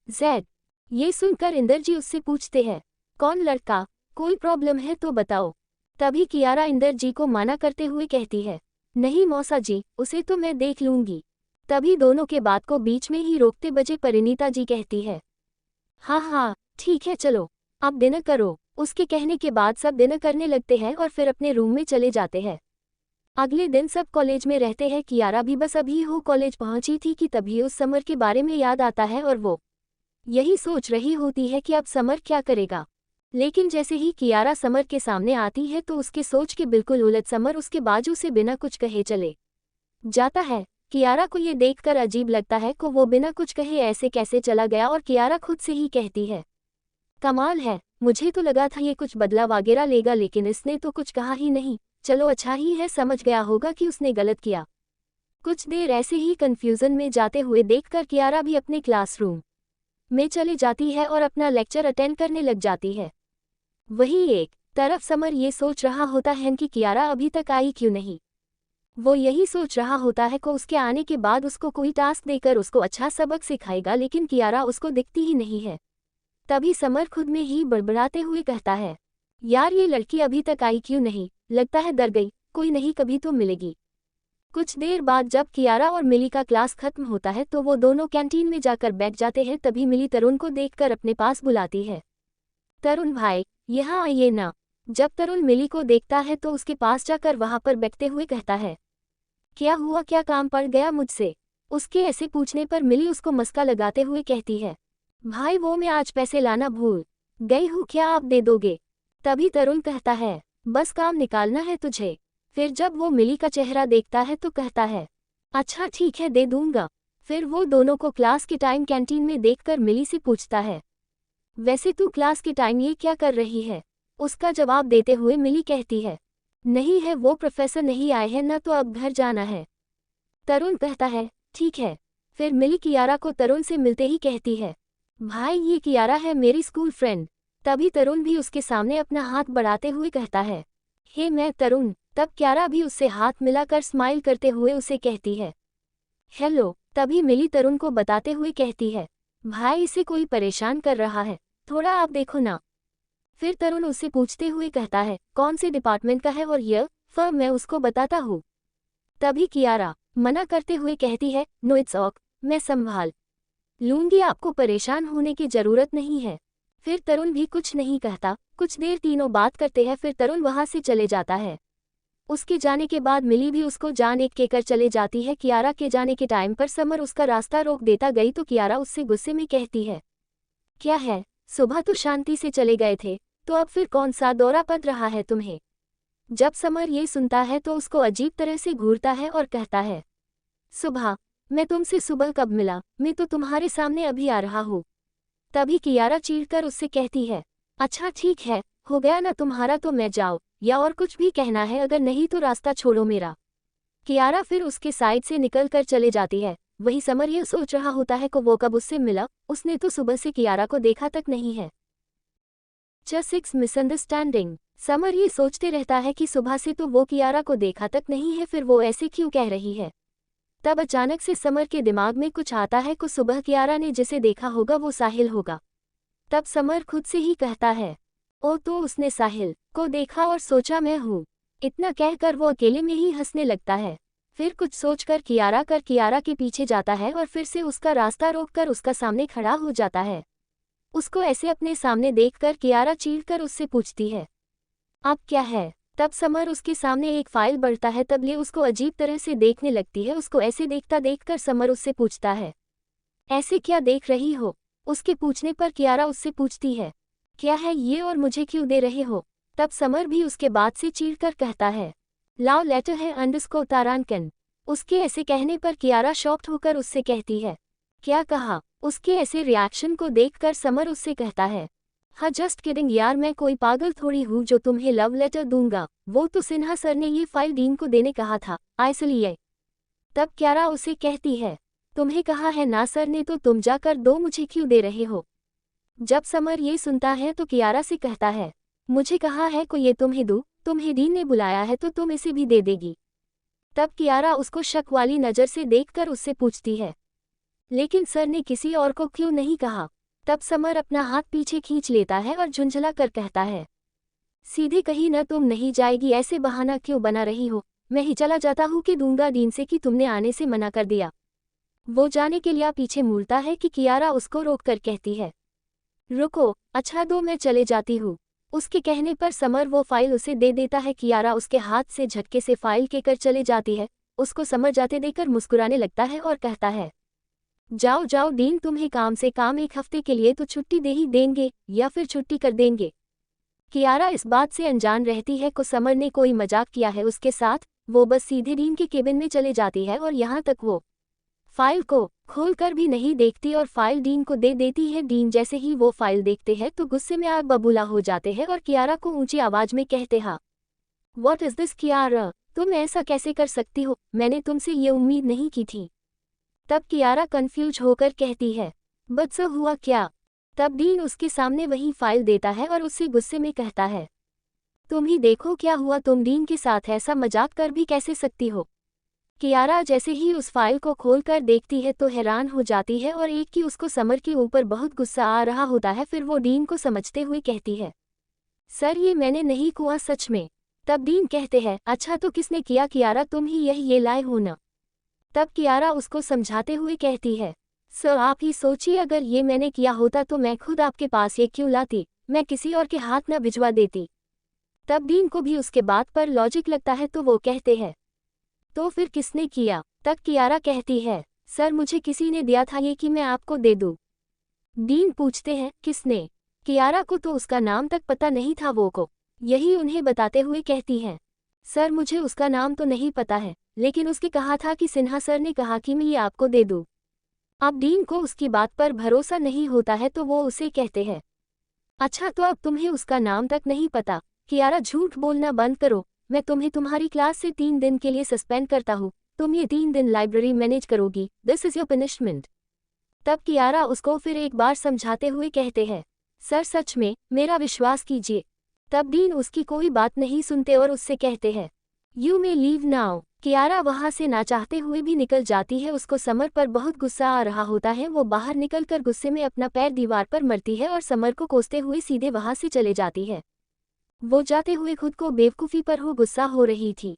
जैद ये सुनकर इंदरजी उससे पूछते हैं, कौन लड़का, कोई प्रॉब्लम है तो बताओ। तभी कियारा इंदरजी को माना करते हुए कहती है, नहीं मौसा जी, उसे तो मैं देख लूंगी। तभी दोनों के बात को बीच में ही रोकते बजे परिणीता जी कहती है, हाँ हाँ ठीक है चलो अब डिनर करो। उसके कहने के बाद सब डिनर करने लगते हैं और फिर अपने रूम में चले जाते हैं। अगले दिन सब कॉलेज में रहते हैं। कियारा भी बस अभी हो कॉलेज पहुंची थी कि तभी उस समर के बारे में याद आता है और वो यही सोच रही होती है कि अब समर क्या करेगा। लेकिन जैसे ही कियारा समर के सामने आती है तो उसके सोच के बिल्कुल उलट समर उसके बाजू से बिना कुछ कहे चले जाता है। कियारा को ये देखकर अजीब लगता है कि वो बिना कुछ कहे ऐसे कैसे चला गया, और कियारा खुद से ही कहती है, कमाल है, मुझे तो लगा था ये कुछ बदला वगैरह लेगा, लेकिन इसने तो कुछ कहा ही नहीं। चलो अच्छा ही है, समझ गया होगा कि उसने गलत किया। कुछ देर ऐसे ही कंफ्यूजन में जाते हुए देखकर कियारा भी अपने क्लासरूम में चली जाती है और अपना लेक्चर अटेंड करने लग जाती है। वही एक तरफ समर ये सोच रहा होता है कि कियारा अभी तक आई क्यों नहीं। वो यही सोच रहा होता है कि उसके आने के बाद उसको कोई टास्क देकर उसको अच्छा सबक सिखाएगा, लेकिन कियारा उसको दिखती ही नहीं है। तभी समर खुद में ही बड़बड़ाते हुए कहता है, यार ये लड़की अभी तक आई क्यों नहीं, लगता है डर गई, कोई नहीं कभी तो मिलेगी। कुछ देर बाद जब कियारा और मिली का क्लास खत्म होता है तो वो दोनों कैंटीन में जाकर बैठ जाते हैं। तभी मिली तरुण को देखकर अपने पास बुलाती है, तरुण भाई यहाँ आइए ना। जब तरुण मिली को देखता है तो उसके पास जाकर वहां पर बैठते हुए कहता है, क्या हुआ, क्या काम पड़ गया मुझसे। उसके ऐसे पूछने पर मिली उसको मस्का लगाते हुए कहती है, भाई वो मैं आज पैसे लाना भूल गई हूँ, क्या आप दे दोगे। तभी तरुण कहता है, बस काम निकालना है तुझे। फिर जब वो मिली का चेहरा देखता है तो कहता है, अच्छा ठीक है, दे दूंगा। फिर वो दोनों को क्लास के टाइम कैंटीन में देखकर मिली से पूछता है, वैसे तू क्लास के टाइम ये क्या कर रही है? उसका जवाब देते हुए मिली कहती है, नहीं है, वो प्रोफेसर नहीं आए हैं ना, तो अब घर जाना है। तरुण कहता है, ठीक है। फिर मिली कियारा को तरुण से मिलते ही कहती है, भाई ये कियारा है मेरी स्कूल फ्रेंड। तभी तरुण भी उसके सामने अपना हाथ बढ़ाते हुए कहता है, हे मैं तरुण। तब कियारा भी उससे हाथ मिलाकर स्माइल करते हुए उसे कहती है, हेलो। तभी मिली तरुण को बताते हुए कहती है, भाई इसे कोई परेशान कर रहा है, थोड़ा आप देखो ना। फिर तरुण उससे पूछते हुए कहता है, कौन से डिपार्टमेंट का है और यह फर्म मैं उसको बताता हूँ। तभी कियारा मना करते हुए कहती है, नो इट्स ऑक, मैं संभाल लूंगी, आपको परेशान होने की जरूरत नहीं है। फिर तरुण भी कुछ नहीं कहता। कुछ देर तीनों बात करते हैं, फिर तरुण वहां से चले जाता है। उसके जाने के बाद मिली भी उसको जान एक के कर चले जाती है। कियारा के जाने के टाइम पर समर उसका रास्ता रोक देता गई तो कियारा उससे गुस्से में कहती है, क्या है, सुबह तो शांति से चले गए थे, तो अब फिर कौन सा दौरा पड़ रहा है तुम्हें? जब समर ये सुनता है तो उसको अजीब तरह से घूरता है और कहता है, सुबह? मैं तुमसे सुबह कब मिला? मैं तो तुम्हारे सामने अभी आ रहा हूँ। तभी कियारा चीढ़कर उससे कहती है, अच्छा ठीक है, हो गया ना तुम्हारा, तो मैं जाओ, या और कुछ भी कहना है? अगर नहीं तो रास्ता छोड़ो मेरा। कियारा फिर उसके साइड से निकल कर चले जाती है। वही समर यह सोच रहा होता है कि वो कब उससे मिला, उसने तो सुबह से कियारा को देखा तक नहीं है। 6 मिसअंडरस्टैंडिंग। समर ये सोचते रहता है कि सुबह से तो वो कियारा को देखा तक नहीं है, फिर वो ऐसे क्यों कह रही है। तब अचानक से समर के दिमाग में कुछ आता है कि सुबह कियारा ने जिसे देखा होगा वो साहिल होगा। तब समर खुद से ही कहता है, ओ तो उसने साहिल को देखा और सोचा मैं हूँ। इतना कहकर वो अकेले में ही हंसने लगता है। फिर कुछ सोचकर कियारा के पीछे जाता है और फिर से उसका रास्ता रोककर उसका सामने खड़ा हो जाता है। उसको ऐसे अपने सामने देखकर कियारा चीढ़कर उससे पूछती है, अब क्या है? तब समर उसके सामने एक फाइल बढ़ता है। तब ये उसको अजीब तरह से देखने लगती है। उसको ऐसे देखता देखकर समर उससे पूछता है, ऐसे क्या देख रही हो? उसके पूछने पर कियारा उससे पूछती है, क्या है ये और मुझे क्यों दे रहे हो? तब समर भी उसके बात से चीढ़कर कहता है, लव लेटर है अंडरस्कोर तारांकन। उसके ऐसे कहने पर कियारा शॉक्ड होकर उससे कहती है, क्या कहा? उसके ऐसे रिएक्शन को देखकर समर उससे कहता है, हाँ जस्ट किडिंग यार, मैं कोई पागल थोड़ी हूँ जो तुम्हें लव लेटर दूंगा। वो तो सिन्हा सर ने ये फाइल डीन को देने कहा था, इसलिए। तब कियारा उसे कहती है, तुम्हें कहा है ना सर ने, तो तुम जाकर दो, मुझे क्यों दे रहे हो? जब समर ये सुनता है तो कियारा से कहता है, मुझे कहा है को ये तुम्हें दूँ, तुम्हें डीन ने बुलाया है तो तुम इसे भी दे देगी। तब कियारा उसको शक वाली नज़र से देखकर उससे पूछती है, लेकिन सर ने किसी और को क्यों नहीं कहा? तब समर अपना हाथ पीछे खींच लेता है और झुंझला कर कहता है, सीधे कहीं न तुम नहीं जाएगी, ऐसे बहाना क्यों बना रही हो? मैं ही चला जाता हूँ कि दूंगा डीन से कि तुमने आने से मना कर दिया। वो जाने के लिए पीछे मुड़ता है कि कियारा उसको रोक कर कहती है, रुको, अच्छा दो, मैं चले जाती हूँ। उसके कहने पर समर वो फाइल उसे दे देता है। कियारा उसके हाथ से झटके से फाइल के कर चले जाती है। उसको समर जाते देखकर मुस्कुराने लगता है और कहता है, जाओ जाओ डीन, तुम्हें काम से काम, 1 हफ्ते के लिए तो छुट्टी दे ही देंगे या फिर छुट्टी कर देंगे। कियारा इस बात से अनजान रहती है को समर ने कोई मजाक किया है उसके साथ। वो बस सीधे डीन के केबिन में चले जाती है और यहाँ तक वो फाइल को खोलकर भी नहीं देखती और फाइल डीन को दे देती है। डीन जैसे ही वो फाइल देखते हैं तो गुस्से में आग बबूला हो जाते हैं और कियारा को ऊंची आवाज में कहते हैं, व्हाट इज दिस कियारा, तुम ऐसा कैसे कर सकती हो? मैंने तुमसे ये उम्मीद नहीं की थी। तब कियारा कंफ्यूज होकर कहती है, बट हुआ क्या? तब डीन उसके सामने वही फाइल देता है और उससे गुस्से में कहता है, तुम ही देखो क्या हुआ, तुम डीन के साथ ऐसा मजाक कर भी कैसे सकती हो? कियारा जैसे ही उस फाइल को खोलकर देखती है तो हैरान हो जाती है और एक कि उसको समर के ऊपर बहुत गुस्सा आ रहा होता है। फिर वो डीन को समझते हुए कहती है, सर ये मैंने नहीं किया सच में। तब डीन कहते हैं, अच्छा तो किसने किया कियारा, तुम ही ये लाए हो ना? तब कियारा उसको समझाते हुए कहती है, सर आप ही सोचिए, अगर ये मैंने किया होता तो मैं खुद आपके पास ये क्यों लाती, मैं किसी और के हाथ न भिजवा देती। तब डीन को भी उसके बात पर लॉजिक लगता है तो वो कहते हैं, तो फिर किसने किया? तब कियारा कहती है, सर मुझे किसी ने दिया था ये कि मैं आपको दे दूं। डीन पूछते हैं, किसने? कियारा को तो उसका नाम तक पता नहीं था वो को। यही उन्हें बताते हुए कहती है, सर मुझे उसका नाम तो नहीं पता है, लेकिन उसके कहा था कि सिन्हा सर ने कहा कि मैं ये आपको दे दूँ। अब डीन को उसकी बात पर भरोसा नहीं होता है तो वो उसे कहते हैं, अच्छा तो अब तुम्हें उसका नाम तक नहीं पता। कियारा झूठ बोलना बंद करो, मैं तुम्हें तुम्हारी क्लास से 3 दिन के लिए सस्पेंड करता हूँ, तुम ये 3 दिन लाइब्रेरी मैनेज करोगी, दिस इज योर पनिशमेंट। तब कियारा उसको फिर एक बार समझाते हुए कहते हैं, सर सच में, मेरा विश्वास कीजिए। तब डीन उसकी कोई बात नहीं सुनते और उससे कहते हैं, you may leave now. Kiara वहाँ से ना चाहते हुए भी निकल जाती है। उसको समर पर बहुत गुस्सा आ रहा होता है। वो बाहर निकलकर गुस्से में अपना पैर दीवार पर मरती है और समर को कोसते हुए सीधे वहाँ से चले जाती है। वो जाते हुए खुद को बेवकूफ़ी पर गुस्सा हो रही थी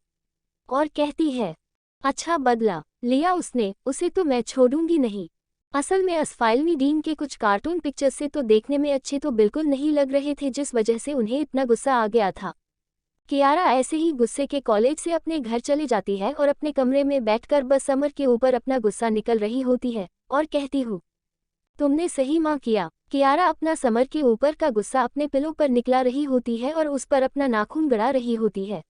और कहती है, अच्छा बदला लिया उसने, उसे तो मैं छोड़ूंगी नहीं। असल में असफाइल में डीन के कुछ कार्टून पिक्चर्स से तो देखने में अच्छे तो बिल्कुल नहीं लग रहे थे, जिस वजह से उन्हें इतना गुस्सा आ गया था। कियारा ऐसे ही गुस्से के कॉलेज से अपने घर चली जाती है और अपने कमरे में बैठकर बस समर के ऊपर अपना गुस्सा निकल रही होती है और कहती हूँ, तुमने सही माँ किया। कियारा अपना समर के ऊपर का गुस्सा अपने पिलो पर निकला रही होती है और उस पर अपना नाखून गड़ा रही होती है।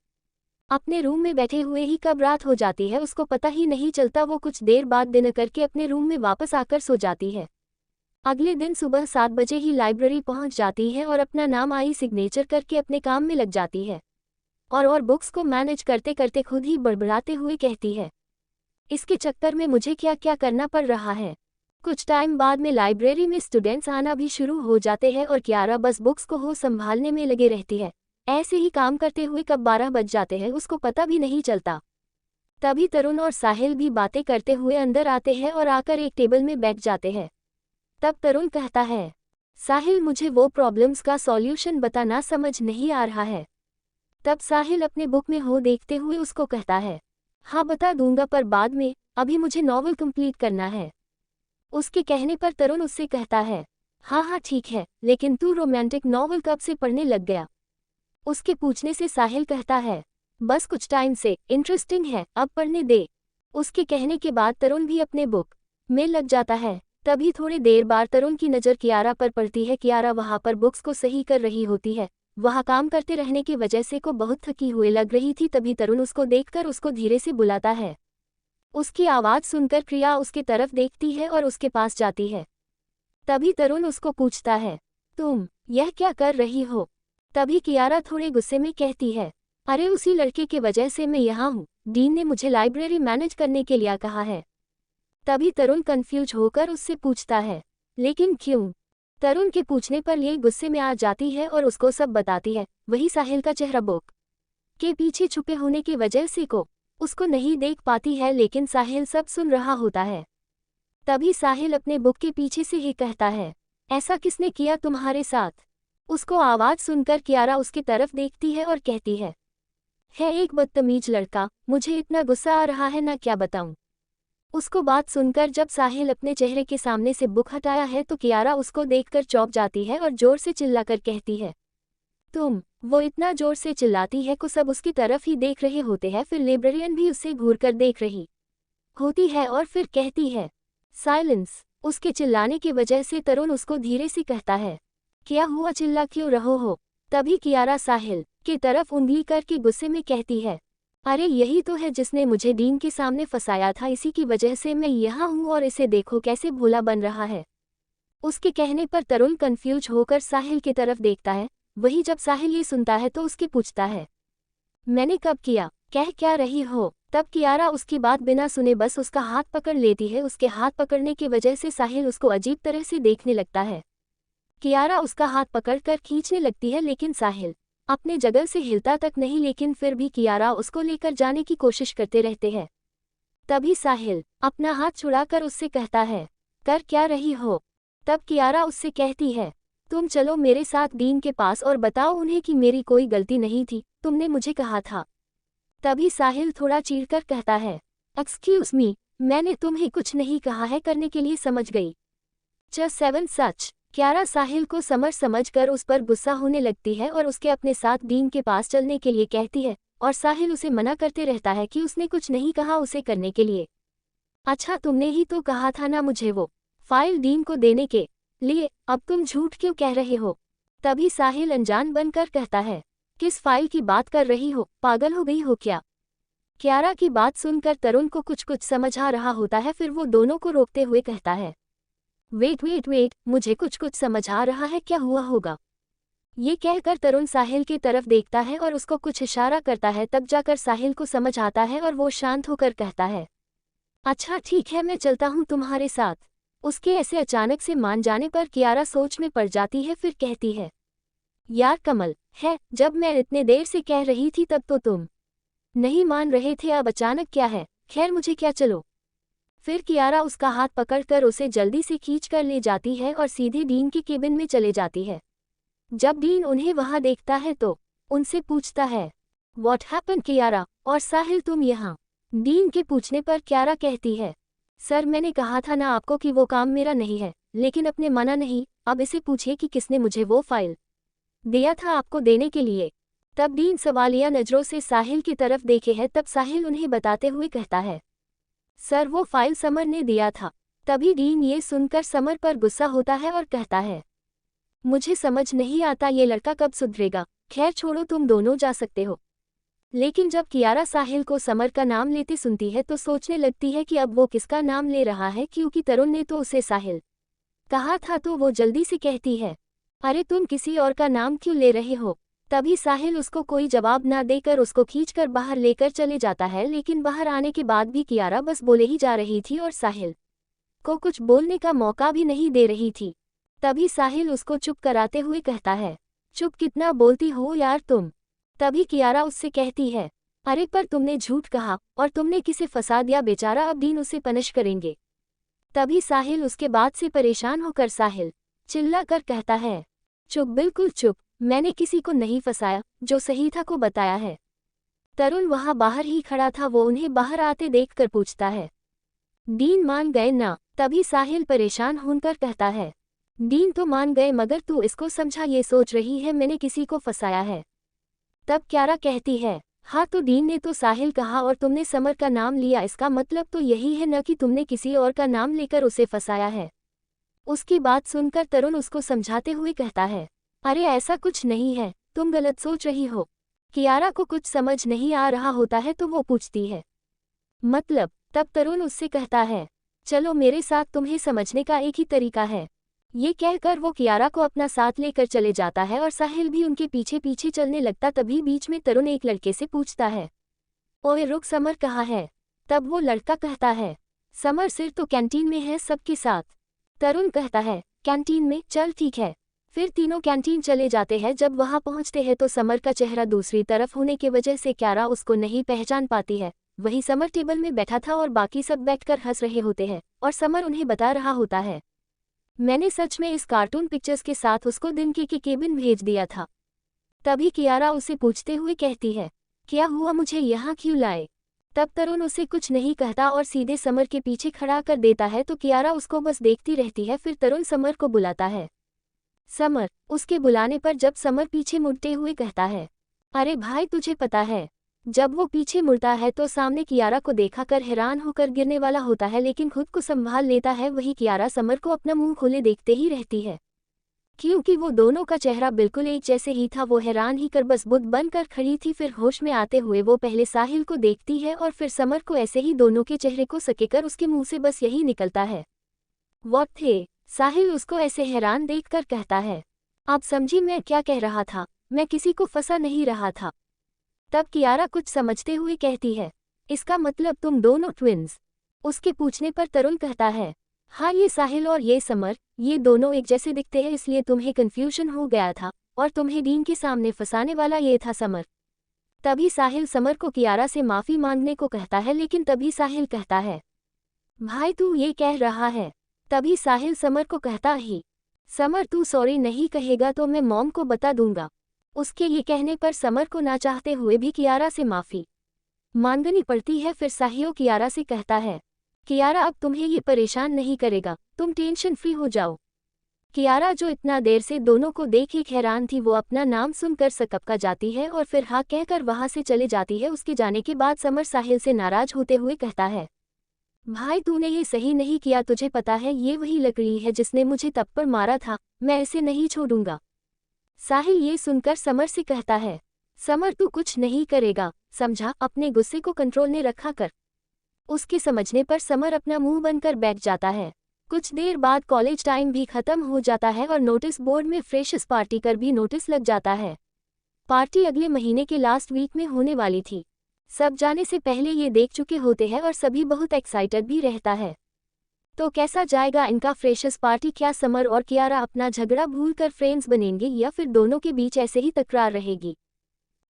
अपने रूम में बैठे हुए ही कब रात हो जाती है उसको पता ही नहीं चलता। वो कुछ देर बाद डिनर करके अपने रूम में वापस आकर सो जाती है। अगले दिन सुबह 7 बजे ही लाइब्रेरी पहुंच जाती है और अपना नाम आई सिग्नेचर करके अपने काम में लग जाती है और बुक्स को मैनेज करते करते खुद ही बड़बड़ाते हुए कहती है, इसके चक्कर में मुझे क्या क्या करना पड़ रहा है। कुछ टाइम बाद में लाइब्रेरी में स्टूडेंट्स आना भी शुरू हो जाते हैं और कियारा बस बुक्स को हो संभालने में लगे रहती है। ऐसे ही काम करते हुए कब 12 बज जाते हैं उसको पता भी नहीं चलता। तभी तरुण और साहिल भी बातें करते हुए अंदर आते हैं और आकर एक टेबल में बैठ जाते हैं। तब तरुण कहता है, साहिल मुझे वो प्रॉब्लम्स का सॉल्यूशन बताना समझ नहीं आ रहा है। तब साहिल अपने बुक में हो देखते हुए उसको कहता है, हाँ बता दूंगा पर बाद में, अभी मुझे नॉवल कंप्लीट करना है। उसके कहने पर तरुण उससे कहता है, हाँ हाँ ठीक है, लेकिन तू रोमांटिक नॉवल कब से पढ़ने लग गया। उसके पूछने से साहिल कहता है, बस कुछ टाइम से, इंटरेस्टिंग है, अब पढ़ने दे। उसके कहने के बाद तरुण भी अपने बुक में लग जाता है। तभी थोड़ी देर बाद तरुण की नज़र कियारा पर पड़ती है। कियारा वहाँ पर बुक्स को सही कर रही होती है। वहाँ काम करते रहने की वजह से को बहुत थकी हुई लग रही थी। तभी तरुण उसको देखकर उसको धीरे से बुलाता है। उसकी आवाज़ सुनकर क्रिया उसके तरफ देखती है और उसके पास जाती है। तभी तरुण उसको पूछता है, तुम यह क्या कर रही हो। तभी कियारा थोड़े गुस्से में कहती है, अरे उसी लड़के के वजह से मैं यहाँ हूँ, डीन ने मुझे लाइब्रेरी मैनेज करने के लिए कहा है। तभी तरुण कंफ्यूज होकर उससे पूछता है, लेकिन क्यों। तरुण के पूछने पर ये गुस्से में आ जाती है और उसको सब बताती है। वही साहिल का चेहरा बुक के पीछे छुपे होने की वजह से को उसको नहीं देख पाती है, लेकिन साहिल सब सुन रहा होता है। तभी साहिल अपने बुक के पीछे से ही कहता है, ऐसा किसने किया तुम्हारे साथ। उसको आवाज़ सुनकर कियारा उसकी तरफ देखती है और कहती है एक बदतमीज लड़का, मुझे इतना गुस्सा आ रहा है ना क्या बताऊं। उसको बात सुनकर जब साहिल अपने चेहरे के सामने से बुक हटाया है तो कियारा उसको देखकर चौंक जाती है और जोर से चिल्लाकर कहती है, तुम। वो इतना जोर से चिल्लाती है को सब उसकी तरफ ही देख रहे होते हैं। फिर लाइब्रेरियन भी उसे घूरकर देख रही होती है और फिर कहती है, साइलेंस। उसके चिल्लाने की वजह से तरुण उसको धीरे से कहता है, क्या हुआ, चिल्ला क्यों रहो हो। तभी कियारा साहिल की तरफ उंगली करके गुस्से में कहती है, अरे यही तो है जिसने मुझे डीन के सामने फंसाया था, इसी की वजह से मैं यहाँ हूँ और इसे देखो कैसे भोला बन रहा है। उसके कहने पर तरुण कंफ्यूज होकर साहिल की तरफ देखता है। वही जब साहिल ये सुनता है तो उसके पूछता है, मैंने कब किया, कह क्या रही हो। तब कियारा उसकी बात बिना सुने बस उसका हाथ पकड़ लेती है। उसके हाथ पकड़ने की वजह से साहिल उसको अजीब तरह से देखने लगता है। कियारा उसका हाथ पकड़कर खींचने लगती है, लेकिन साहिल अपने जगह से हिलता तक नहीं, लेकिन फिर भी कियारा उसको लेकर जाने की कोशिश करते रहते हैं। तभी साहिल अपना हाथ छुड़ाकर उससे कहता है, कर क्या रही हो। तब कियारा उससे कहती है, तुम चलो मेरे साथ डीन के पास और बताओ उन्हें कि मेरी कोई गलती नहीं थी, तुमने मुझे कहा था। तभी साहिल थोड़ा चीढ़कर कहता है, एक्सक्यूज मी, मैंने तुम्हें कुछ नहीं कहा है करने के लिए, समझ गई। जस्ट 7 सच। कियारा साहिल को समझकर उस पर गुस्सा होने लगती है और उसके अपने साथ डीन के पास चलने के लिए कहती है और साहिल उसे मना करते रहता है कि उसने कुछ नहीं कहा उसे करने के लिए। अच्छा तुमने ही तो कहा था ना मुझे वो फाइल डीन को देने के लिए, अब तुम झूठ क्यों कह रहे हो। तभी साहिल अनजान बनकर कहता है, किस फाइल की बात कर रही हो, पागल हो गई हो क्या? कियारा की बात सुनकर तरुण को कुछ कुछ समझ आ रहा होता है, फिर वो दोनों को रोकते हुए कहता है, वेट वेट वेट, मुझे कुछ कुछ समझ आ रहा है, क्या हुआ होगा? ये कहकर तरुण साहिल की तरफ देखता है और उसको कुछ इशारा करता है। तब जाकर साहिल को समझ आता है और वो शांत होकर कहता है, अच्छा ठीक है, मैं चलता हूँ तुम्हारे साथ। उसके ऐसे अचानक से मान जाने पर कियारा सोच में पड़ जाती है, फिर कहती है, यार कमल है, जब मैं इतने देर से कह रही थी तब तो तुम नहीं मान रहे थे, अब अचानक क्या है? खैर मुझे क्या, चलो। फिर कियारा उसका हाथ पकड़कर उसे जल्दी से खींच कर ले जाती है और सीधे डीन के केबिन में चले जाती है। जब डीन उन्हें वहां देखता है तो उनसे पूछता है, व्हाट हैपन कियारा, और साहिल तुम यहाँ? डीन के पूछने पर कियारा कहती है, सर मैंने कहा था ना आपको कि वो काम मेरा नहीं है, लेकिन अपने मना नहीं, अब इसे पूछिए कि किसने मुझे वो फाइल दिया था आपको देने के लिए। तब डीन सवालिया नजरों से साहिल की तरफ देखे है। तब साहिल उन्हें बताते हुए कहता है, सर वो फाइल समर ने दिया था। तभी डीन ये सुनकर समर पर गुस्सा होता है और कहता है, मुझे समझ नहीं आता ये लड़का कब सुधरेगा। खैर छोड़ो, तुम दोनों जा सकते हो। लेकिन जब कियारा साहिल को समर का नाम लेते सुनती है तो सोचने लगती है कि अब वो किसका नाम ले रहा है, क्योंकि तरुण ने तो उसे साहिल कहा था। तो वो जल्दी से कहती है, अरे तुम किसी और का नाम क्यों ले रहे हो? तभी साहिल उसको कोई जवाब ना देकर उसको खींचकर बाहर लेकर चले जाता है। लेकिन बाहर आने के बाद भी कियारा बस बोले ही जा रही थी और साहिल को कुछ बोलने का मौका भी नहीं दे रही थी। तभी साहिल उसको चुप कराते हुए कहता है, चुप कितना बोलती हो यार तुम? तभी कियारा उससे कहती है, अरे पर तुमने झूठ कहा और तुमने किसे फंसा दिया बेचारा, अब डीन उसे पनिश करेंगे। तभी साहिल उसके बात से परेशान होकर साहिल चिल्ला कर कहता है, चुप, बिल्कुल चुप, मैंने किसी को नहीं फंसाया, जो सही था को बताया है। तरुण वहां बाहर ही खड़ा था, वो उन्हें बाहर आते देखकर पूछता है, डीन मान गए ना? तभी साहिल परेशान होकर कहता है, डीन तो मान गए, मगर तू इसको समझा, ये सोच रही है मैंने किसी को फंसाया है। तब कियारा कहती है, हाँ तो डीन ने तो साहिल कहा और तुमने समर का नाम लिया, इसका मतलब तो यही है न कि तुमने किसी और का नाम लेकर उसे फंसाया है। उसकी बात सुनकर तरुण उसको समझाते हुए कहता है, अरे ऐसा कुछ नहीं है, तुम गलत सोच रही हो। कियारा को कुछ समझ नहीं आ रहा होता है तो वो पूछती है, मतलब? तब तरुण उससे कहता है, चलो मेरे साथ, तुम्हें समझने का एक ही तरीका है। ये कहकर वो कियारा को अपना साथ लेकर चले जाता है और साहिल भी उनके पीछे पीछे चलने लगता। तभी बीच में तरुण एक लड़के से पूछता है, ओए रुक, समर कहाँ है? तब वो लड़का कहता है, समर सिर तो कैंटीन में है सबके साथ। तरुण कहता है, कैंटीन में, चल ठीक है। फिर तीनों कैंटीन चले जाते हैं। जब वहां पहुंचते हैं तो समर का चेहरा दूसरी तरफ होने की वजह से कियारा उसको नहीं पहचान पाती है। वही समर टेबल में बैठा था और बाकी सब बैठकर हंस रहे होते हैं और समर उन्हें बता रहा होता है, मैंने सच में इस कार्टून पिक्चर्स के साथ उसको दिन के केबिन भेज दिया था। तभी कियारा उसे पूछते हुए कहती है, क्या हुआ, मुझे यहाँ क्यों लाए? तब तरुण उसे कुछ नहीं कहता और सीधे समर के पीछे खड़ा कर देता है। तो कियारा उसको बस देखती रहती है। फिर तरुण समर को बुलाता है। समर, उसके बुलाने पर जब समर पीछे मुड़ते हुए कहता है, अरे भाई तुझे पता है? जब वो पीछे मुड़ता है तो सामने कियारा को देखा कर हैरान होकर गिरने वाला होता है, लेकिन खुद को संभाल लेता है। वही कियारा समर को अपना मुंह खोले देखते ही रहती है, क्योंकि वो दोनों का चेहरा बिल्कुल एक जैसे ही था। वो हैरान ही कर बस बुत बनकर खड़ी थी। फिर होश में आते हुए वो पहले साहिल को देखती है और फिर समर को। ऐसे ही दोनों के चेहरे को सकेकर उसके मुंह से बस यही निकलता है, व्हाट थे? साहिल उसको ऐसे हैरान देखकर कहता है, आप समझी मैं क्या कह रहा था? मैं किसी को फंसा नहीं रहा था। तब कियारा कुछ समझते हुए कहती है, इसका मतलब तुम दोनों ट्विन्स? उसके पूछने पर तरुण कहता है, हाँ ये साहिल और ये समर, ये दोनों एक जैसे दिखते हैं, इसलिए तुम्हें कंफ्यूजन हो गया था और तुम्हें डीन के सामने फंसाने वाला ये था समर। तभी साहिल समर को कियारा से माफी मांगने को कहता है, लेकिन तभी साहिल कहता है, भाई तू ये कह रहा है? तभी साहिल समर को कहता ही, समर तू सॉरी नहीं कहेगा तो मैं मॉम को बता दूंगा। उसके ये कहने पर समर को ना चाहते हुए भी कियारा से माफी मांगनी पड़ती है। फिर साहिल कियारा से कहता है, कियारा अब तुम्हें ये परेशान नहीं करेगा, तुम टेंशन फ्री हो जाओ। कियारा जो इतना देर से दोनों को देख ही हैरान थी, वो अपना नाम सुनकर सकपका जाती है और फिर हाँ कहकर वहां से चले जाती है। उसके जाने के बाद समर साहिल से नाराज होते हुए कहता है, भाई तूने ये सही नहीं किया, तुझे पता है ये वही लकड़ी है जिसने मुझे तब पर मारा था, मैं इसे नहीं छोड़ूंगा। साहिल ये सुनकर समर से कहता है, समर तू कुछ नहीं करेगा, समझा, अपने गुस्से को कंट्रोल में रखा कर। उसके समझने पर समर अपना मुंह बनकर बैठ जाता है। कुछ देर बाद कॉलेज टाइम भी खत्म हो जाता है और नोटिस बोर्ड में फ्रेशर्स पार्टी कर भी नोटिस लग जाता है। पार्टी अगले महीने के लास्ट वीक में होने वाली थी। सब जाने से पहले ये देख चुके होते हैं और सभी बहुत एक्साइटेड भी रहता है। तो कैसा जाएगा इनका फ्रेशर्स पार्टी? क्या समर और कियारा अपना झगड़ा भूलकर फ्रेंड्स बनेंगे या फिर दोनों के बीच ऐसे ही तकरार रहेगी?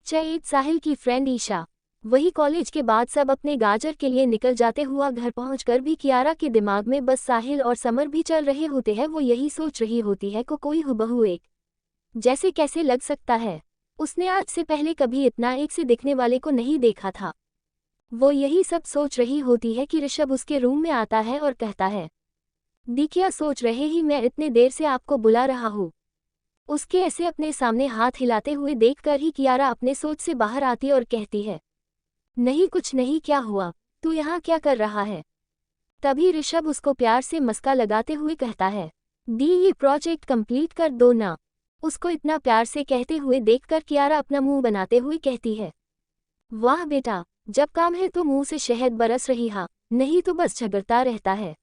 चैत साहिल की फ्रेंड ईशा। वही कॉलेज के बाद सब अपने गाजर के लिए निकल जाते हुआ घर पहुंचकर भी कियारा के दिमाग में बस साहिल और समर भी चल रहे होते हैं। वो यही सोच रही होती है को कोई हुबहू एक जैसे कैसे लग सकता है। उसने आज से पहले कभी इतना एक से दिखने वाले को नहीं देखा था। वो यही सब सोच रही होती है कि ऋषभ उसके रूम में आता है और कहता है, दी क्या सोच रहे ही, मैं इतने देर से आपको बुला रहा हूँ। उसके ऐसे अपने सामने हाथ हिलाते हुए देखकर ही कियारा अपने सोच से बाहर आती और कहती है, नहीं कुछ नहीं, क्या हुआ, तू यहाँ क्या कर रहा है? तभी ऋषभ उसको प्यार से मस्का लगाते हुए कहता है, दी ये प्रोजेक्ट कंप्लीट कर दो ना। उसको इतना प्यार से कहते हुए देखकर कियारा अपना मुंह बनाते हुए कहती है, वाह बेटा, जब काम है तो मुंह से शहद बरस रही हा, नहीं तो बस झगड़ता रहता है।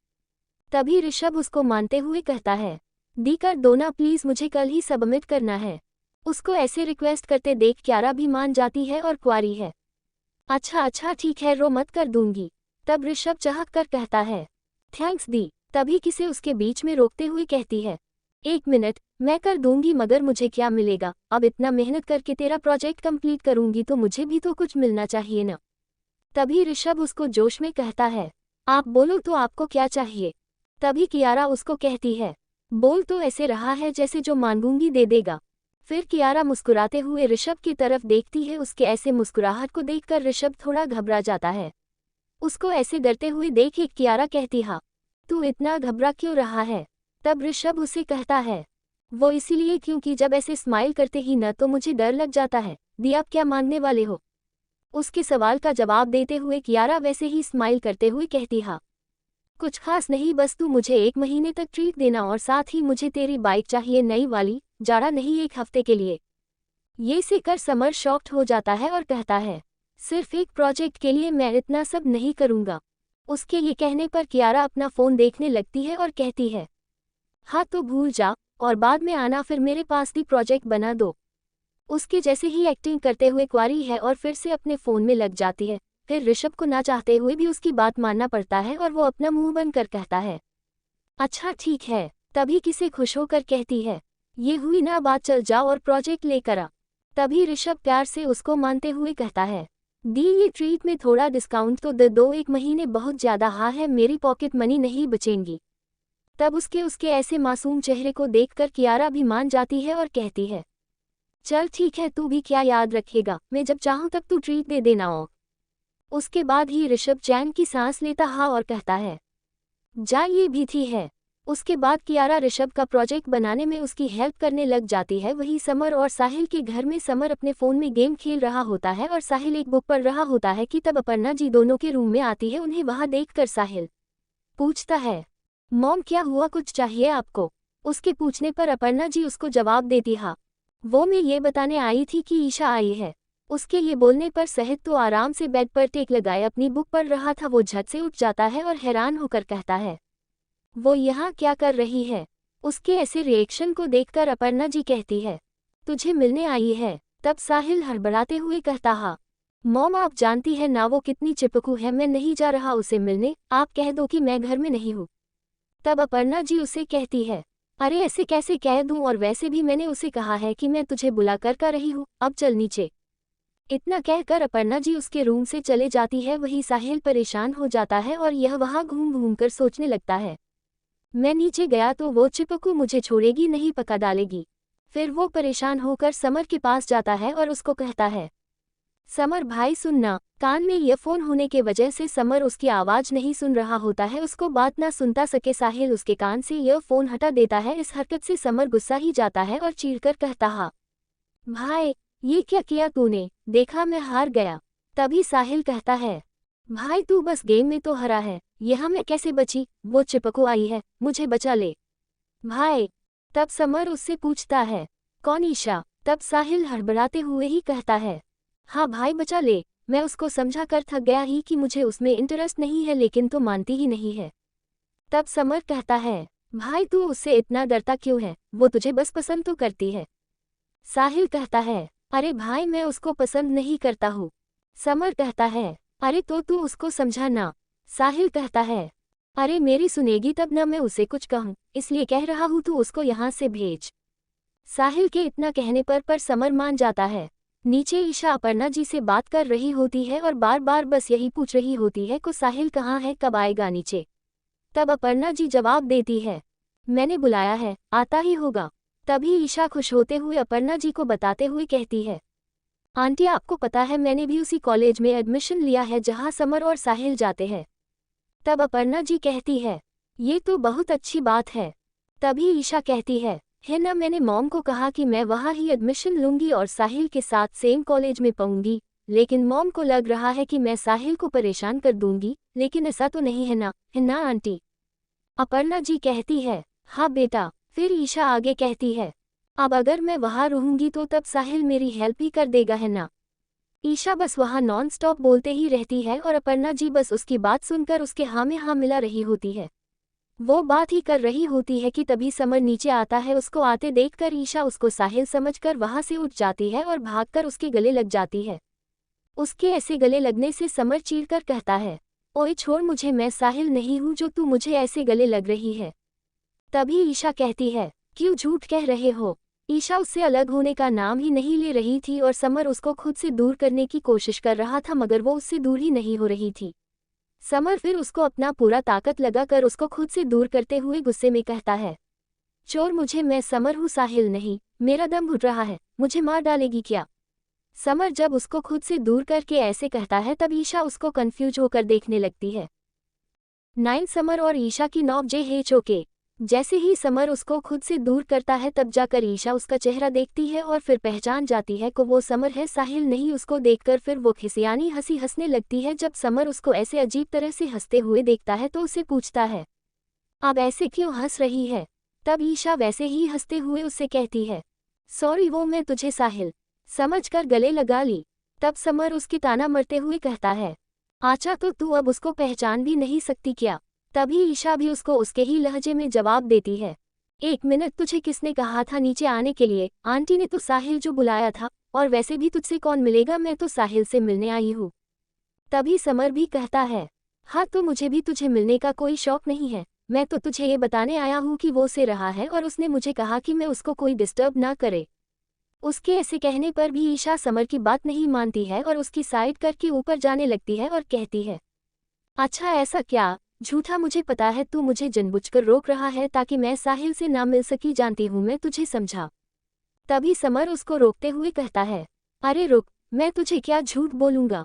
तभी ऋषभ उसको मानते हुए कहता है, दी कर दो ना प्लीज, मुझे कल ही सबमिट करना है। उसको ऐसे रिक्वेस्ट करते देख कियारा भी मान जाती है और क्वारी है। अच्छा अच्छा ठीक है, रो मत, कर दूंगी। तब ऋषभ चाहत कर कहता है, थैंक्स दी। तभी किसे उसके बीच में रोकते हुए कहती है, एक मिनट, मैं कर दूंगी मगर मुझे क्या मिलेगा? अब इतना मेहनत करके तेरा प्रोजेक्ट कंप्लीट करूंगी तो मुझे भी तो कुछ मिलना चाहिए ना। तभी ऋषभ उसको जोश में कहता है, आप बोलो तो आपको क्या चाहिए? तभी कियारा उसको कहती है, बोल तो ऐसे रहा है जैसे जो मांगूंगी दे देगा। फिर कियारा मुस्कुराते हुए ऋषभ की तरफ देखती है। उसके ऐसे मुस्कुराहट को देखकर ऋषभ थोड़ा घबरा जाता है। उसको ऐसे डरते हुए देख कियारा कहती, हाँ तू इतना घबरा क्यों रहा है? तब ऋषभ उसे कहता है, वो इसीलिए क्योंकि जब ऐसे स्माइल करते ही न तो मुझे डर लग जाता है। दी आप क्या मांगने वाले हो? उसके सवाल का जवाब देते हुए कियारा वैसे ही स्माइल करते हुए कहती, हाँ कुछ खास नहीं, बस तू मुझे 1 महीने तक ट्रीट देना और साथ ही मुझे तेरी बाइक चाहिए, नई वाली, जाड़ा नहीं, 1 हफ्ते के लिए। ये से कर समर शॉक्ड हो जाता है और कहता है, सिर्फ एक प्रोजेक्ट के लिए मैं इतना सब नहीं करूँगा। उसके ये कहने पर कियारा अपना फ़ोन देखने लगती है और कहती है, हाँ तो भूल जा और बाद में आना, फिर मेरे पास भी प्रोजेक्ट बना दो। उसके जैसे ही एक्टिंग करते हुए क्वारी है और फिर से अपने फ़ोन में लग जाती है। फिर ऋषभ को ना चाहते हुए भी उसकी बात मानना पड़ता है और वो अपना मुंह बंद कर कहता है, अच्छा ठीक है। तभी किसे खुश होकर कहती है, ये हुई ना बात, चल जाओ और प्रोजेक्ट लेकर आ। तभी ऋषभ प्यार से उसको मानते हुए कहता है, दी ये ट्रीट में थोड़ा डिस्काउंट तो दे दो, 1 महीने बहुत ज़्यादा हाँ है, मेरी पॉकेट मनी नहीं बचेंगी। तब उसके ऐसे मासूम चेहरे को देखकर कियारा भी मान जाती है और कहती है, चल ठीक है, तू भी क्या याद रखेगा, मैं जब चाहूँ तब तू ट्रीट दे देना। हो उसके बाद ही ऋषभ चैन की सांस लेता हाँ और कहता है, जा ये भी थी है। उसके बाद कियारा ऋषभ का प्रोजेक्ट बनाने में उसकी हेल्प करने लग जाती है। वही समर और साहिल के घर में समर अपने फ़ोन में गेम खेल रहा होता है और साहिल एक बुक पढ़ रहा होता है कि तब अपर्णा जी दोनों के रूम में आती है। उन्हें वहां देखकर साहिल पूछता है, मॉम क्या हुआ, कुछ चाहिए आपको? उसके पूछने पर अपर्णा जी उसको जवाब देती, हाँ वो मैं ये बताने आई थी कि ईशा आई है। उसके ये बोलने पर सहित तो आराम से बेड पर टेक लगाए अपनी बुक पढ़ रहा था। वो झट से उठ जाता है और हैरान होकर कहता है, वो यहाँ क्या कर रही है? उसके ऐसे रिएक्शन को देखकर अपर्णा जी कहती है, तुझे मिलने आई है। तब साहिल हड़बड़ाते हुए कहता, हाँ मॉम आप जानती है ना वो कितनी चिपकू है, मैं नहीं जा रहा उसे मिलने, आप कह दो कि मैं घर में नहीं हूँ। तब अपर्णा जी उसे कहती है, अरे ऐसे कैसे कह दूं, और वैसे भी मैंने उसे कहा है कि मैं तुझे बुला कर रही हूँ, अब चल नीचे। इतना कहकर अपर्णा जी उसके रूम से चले जाती है। वही साहिल परेशान हो जाता है और यह वहाँ घूम घूम कर सोचने लगता है, मैं नीचे गया तो वो चिपकू मुझे छोड़ेगी नहीं, पका डालेगी। फिर वो परेशान होकर समर के पास जाता है और उसको कहता है, समर भाई सुनना। कान में ईयरफोन होने के वजह से समर उसकी आवाज़ नहीं सुन रहा होता है। उसको बात ना सुनता सके साहिल उसके कान से ईयरफोन हटा देता है। इस हरकत से समर गुस्सा ही जाता है और चीढ़कर कहता, हाँ भाई ये क्या किया तूने, देखा मैं हार गया। तभी साहिल कहता है, भाई तू बस गेम में तो हरा है, यहाँ मैं कैसे बची, वो चिपकू आई है, मुझे बचा ले भाई। तब समर उससे पूछता है, कौन ईशा? तब साहिल हड़बड़ाते हुए ही कहता है, हाँ भाई बचा ले, मैं उसको समझा कर थक गया ही कि मुझे उसमें इंटरेस्ट नहीं है, लेकिन तो मानती ही नहीं है। तब समर कहता है, भाई तू उससे इतना डरता क्यों है, वो तुझे बस पसंद तो करती है। साहिल कहता है, अरे भाई मैं उसको पसंद नहीं करता हूँ। समर कहता है, अरे तो तू उसको समझा ना। साहिल कहता है, अरे मेरी सुनेगी तब ना मैं उसे कुछ कहूँ, इसलिए कह रहा हूँ तू उसको यहाँ से भेज। साहिल के इतना कहने पर समर मान जाता है। नीचे ईशा अपर्णा जी से बात कर रही होती है और बार बार बस यही पूछ रही होती है को साहिल कहाँ है, कब आएगा नीचे। तब अपर्णा जी जवाब देती है, मैंने बुलाया है, आता ही होगा। तभी ईशा खुश होते हुए अपर्णा जी को बताते हुए कहती है, आंटी आपको पता है मैंने भी उसी कॉलेज में एडमिशन लिया है जहाँ समर और साहिल जाते हैं। तब अपर्णा जी कहती है, ये तो बहुत अच्छी बात है। तभी ईशा कहती है ना, मैंने मॉम को कहा कि मैं वहाँ ही एडमिशन लूंगी और साहिल के साथ सेम कॉलेज में पढ़ूंगी, लेकिन मॉम को लग रहा है कि मैं साहिल को परेशान कर दूंगी, लेकिन ऐसा तो नहीं है ना आंटी। अपर्णा जी कहती है, हाँ बेटा। फिर ईशा आगे कहती है, अब अगर मैं वहाँ रहूंगी तो तब साहिल मेरी हेल्प ही कर देगा, है ना। ईशा बस वहाँ नॉन स्टॉप बोलते ही रहती है और अपर्णा जी बस उसकी बात सुनकर उसके हाँ में हाँ मिला रही होती है। वो बात ही कर रही होती है कि तभी समर नीचे आता है। उसको आते देखकर ईशा उसको साहिल समझकर वहाँ से उठ जाती है और भागकर उसके गले लग जाती है। उसके ऐसे गले लगने से समर चीढ़कर कहता है, ओए छोड़ मुझे, मैं साहिल नहीं हूँ जो तू मुझे ऐसे गले लग रही है। तभी ईशा कहती है, क्यों झूठ कह रहे हो। ईशा उससे अलग होने का नाम ही नहीं ले रही थी और समर उसको खुद से दूर करने की कोशिश कर रहा था, मगर वो उससे दूर ही नहीं हो रही थी। समर फिर उसको अपना पूरा ताकत लगाकर उसको खुद से दूर करते हुए गुस्से में कहता है, चोर मुझे, मैं समर हूँ साहिल नहीं, मेरा दम घुट रहा है, मुझे मार डालेगी क्या। समर जब उसको खुद से दूर करके ऐसे कहता है तब ईशा उसको कंफ्यूज होकर देखने लगती है। 9 समर और ईशा की नौक जे है चौके। जैसे ही समर उसको खुद से दूर करता है तब जाकर ईशा उसका चेहरा देखती है और फिर पहचान जाती है कि वो समर है, साहिल नहीं। उसको देखकर फिर वो खिसियानी हंसी हंसने लगती है। जब समर उसको ऐसे अजीब तरह से हंसते हुए देखता है तो उसे पूछता है, अब ऐसे क्यों हंस रही है। तब ईशा वैसे ही हंसते हुए उससे कहती है, सॉरी वो मैं तुझे साहिल समझकर गले लगा ली। तब समर उसकी ताना मरते हुए कहता है, आचा तो तू अब उसको पहचान भी नहीं सकती क्या। तभी ईशा भी उसको उसके ही लहजे में जवाब देती है, 1 मिनट, तुझे किसने कहा था नीचे आने के लिए। आंटी ने तो साहिल जो बुलाया था, और वैसे भी तुझसे कौन मिलेगा, मैं तो साहिल से मिलने आई हूँ। तभी समर भी कहता है, हाँ तो मुझे भी तुझे मिलने का कोई शौक नहीं है, मैं तो तुझे ये बताने आया हूँ कि वो से रहा है और उसने मुझे कहा कि मैं उसको कोई डिस्टर्ब ना करे। उसके ऐसे कहने पर भी ईशा समर की बात नहीं मानती है और उसकी साइड करके ऊपर जाने लगती है और कहती है, अच्छा ऐसा क्या, झूठा, मुझे पता है तू मुझे जानबूझकर रोक रहा है ताकि मैं साहिल से ना मिल सकी, जानती हूँ मैं तुझे समझा। तभी समर उसको रोकते हुए कहता है, अरे रुक, मैं तुझे क्या झूठ बोलूँगा।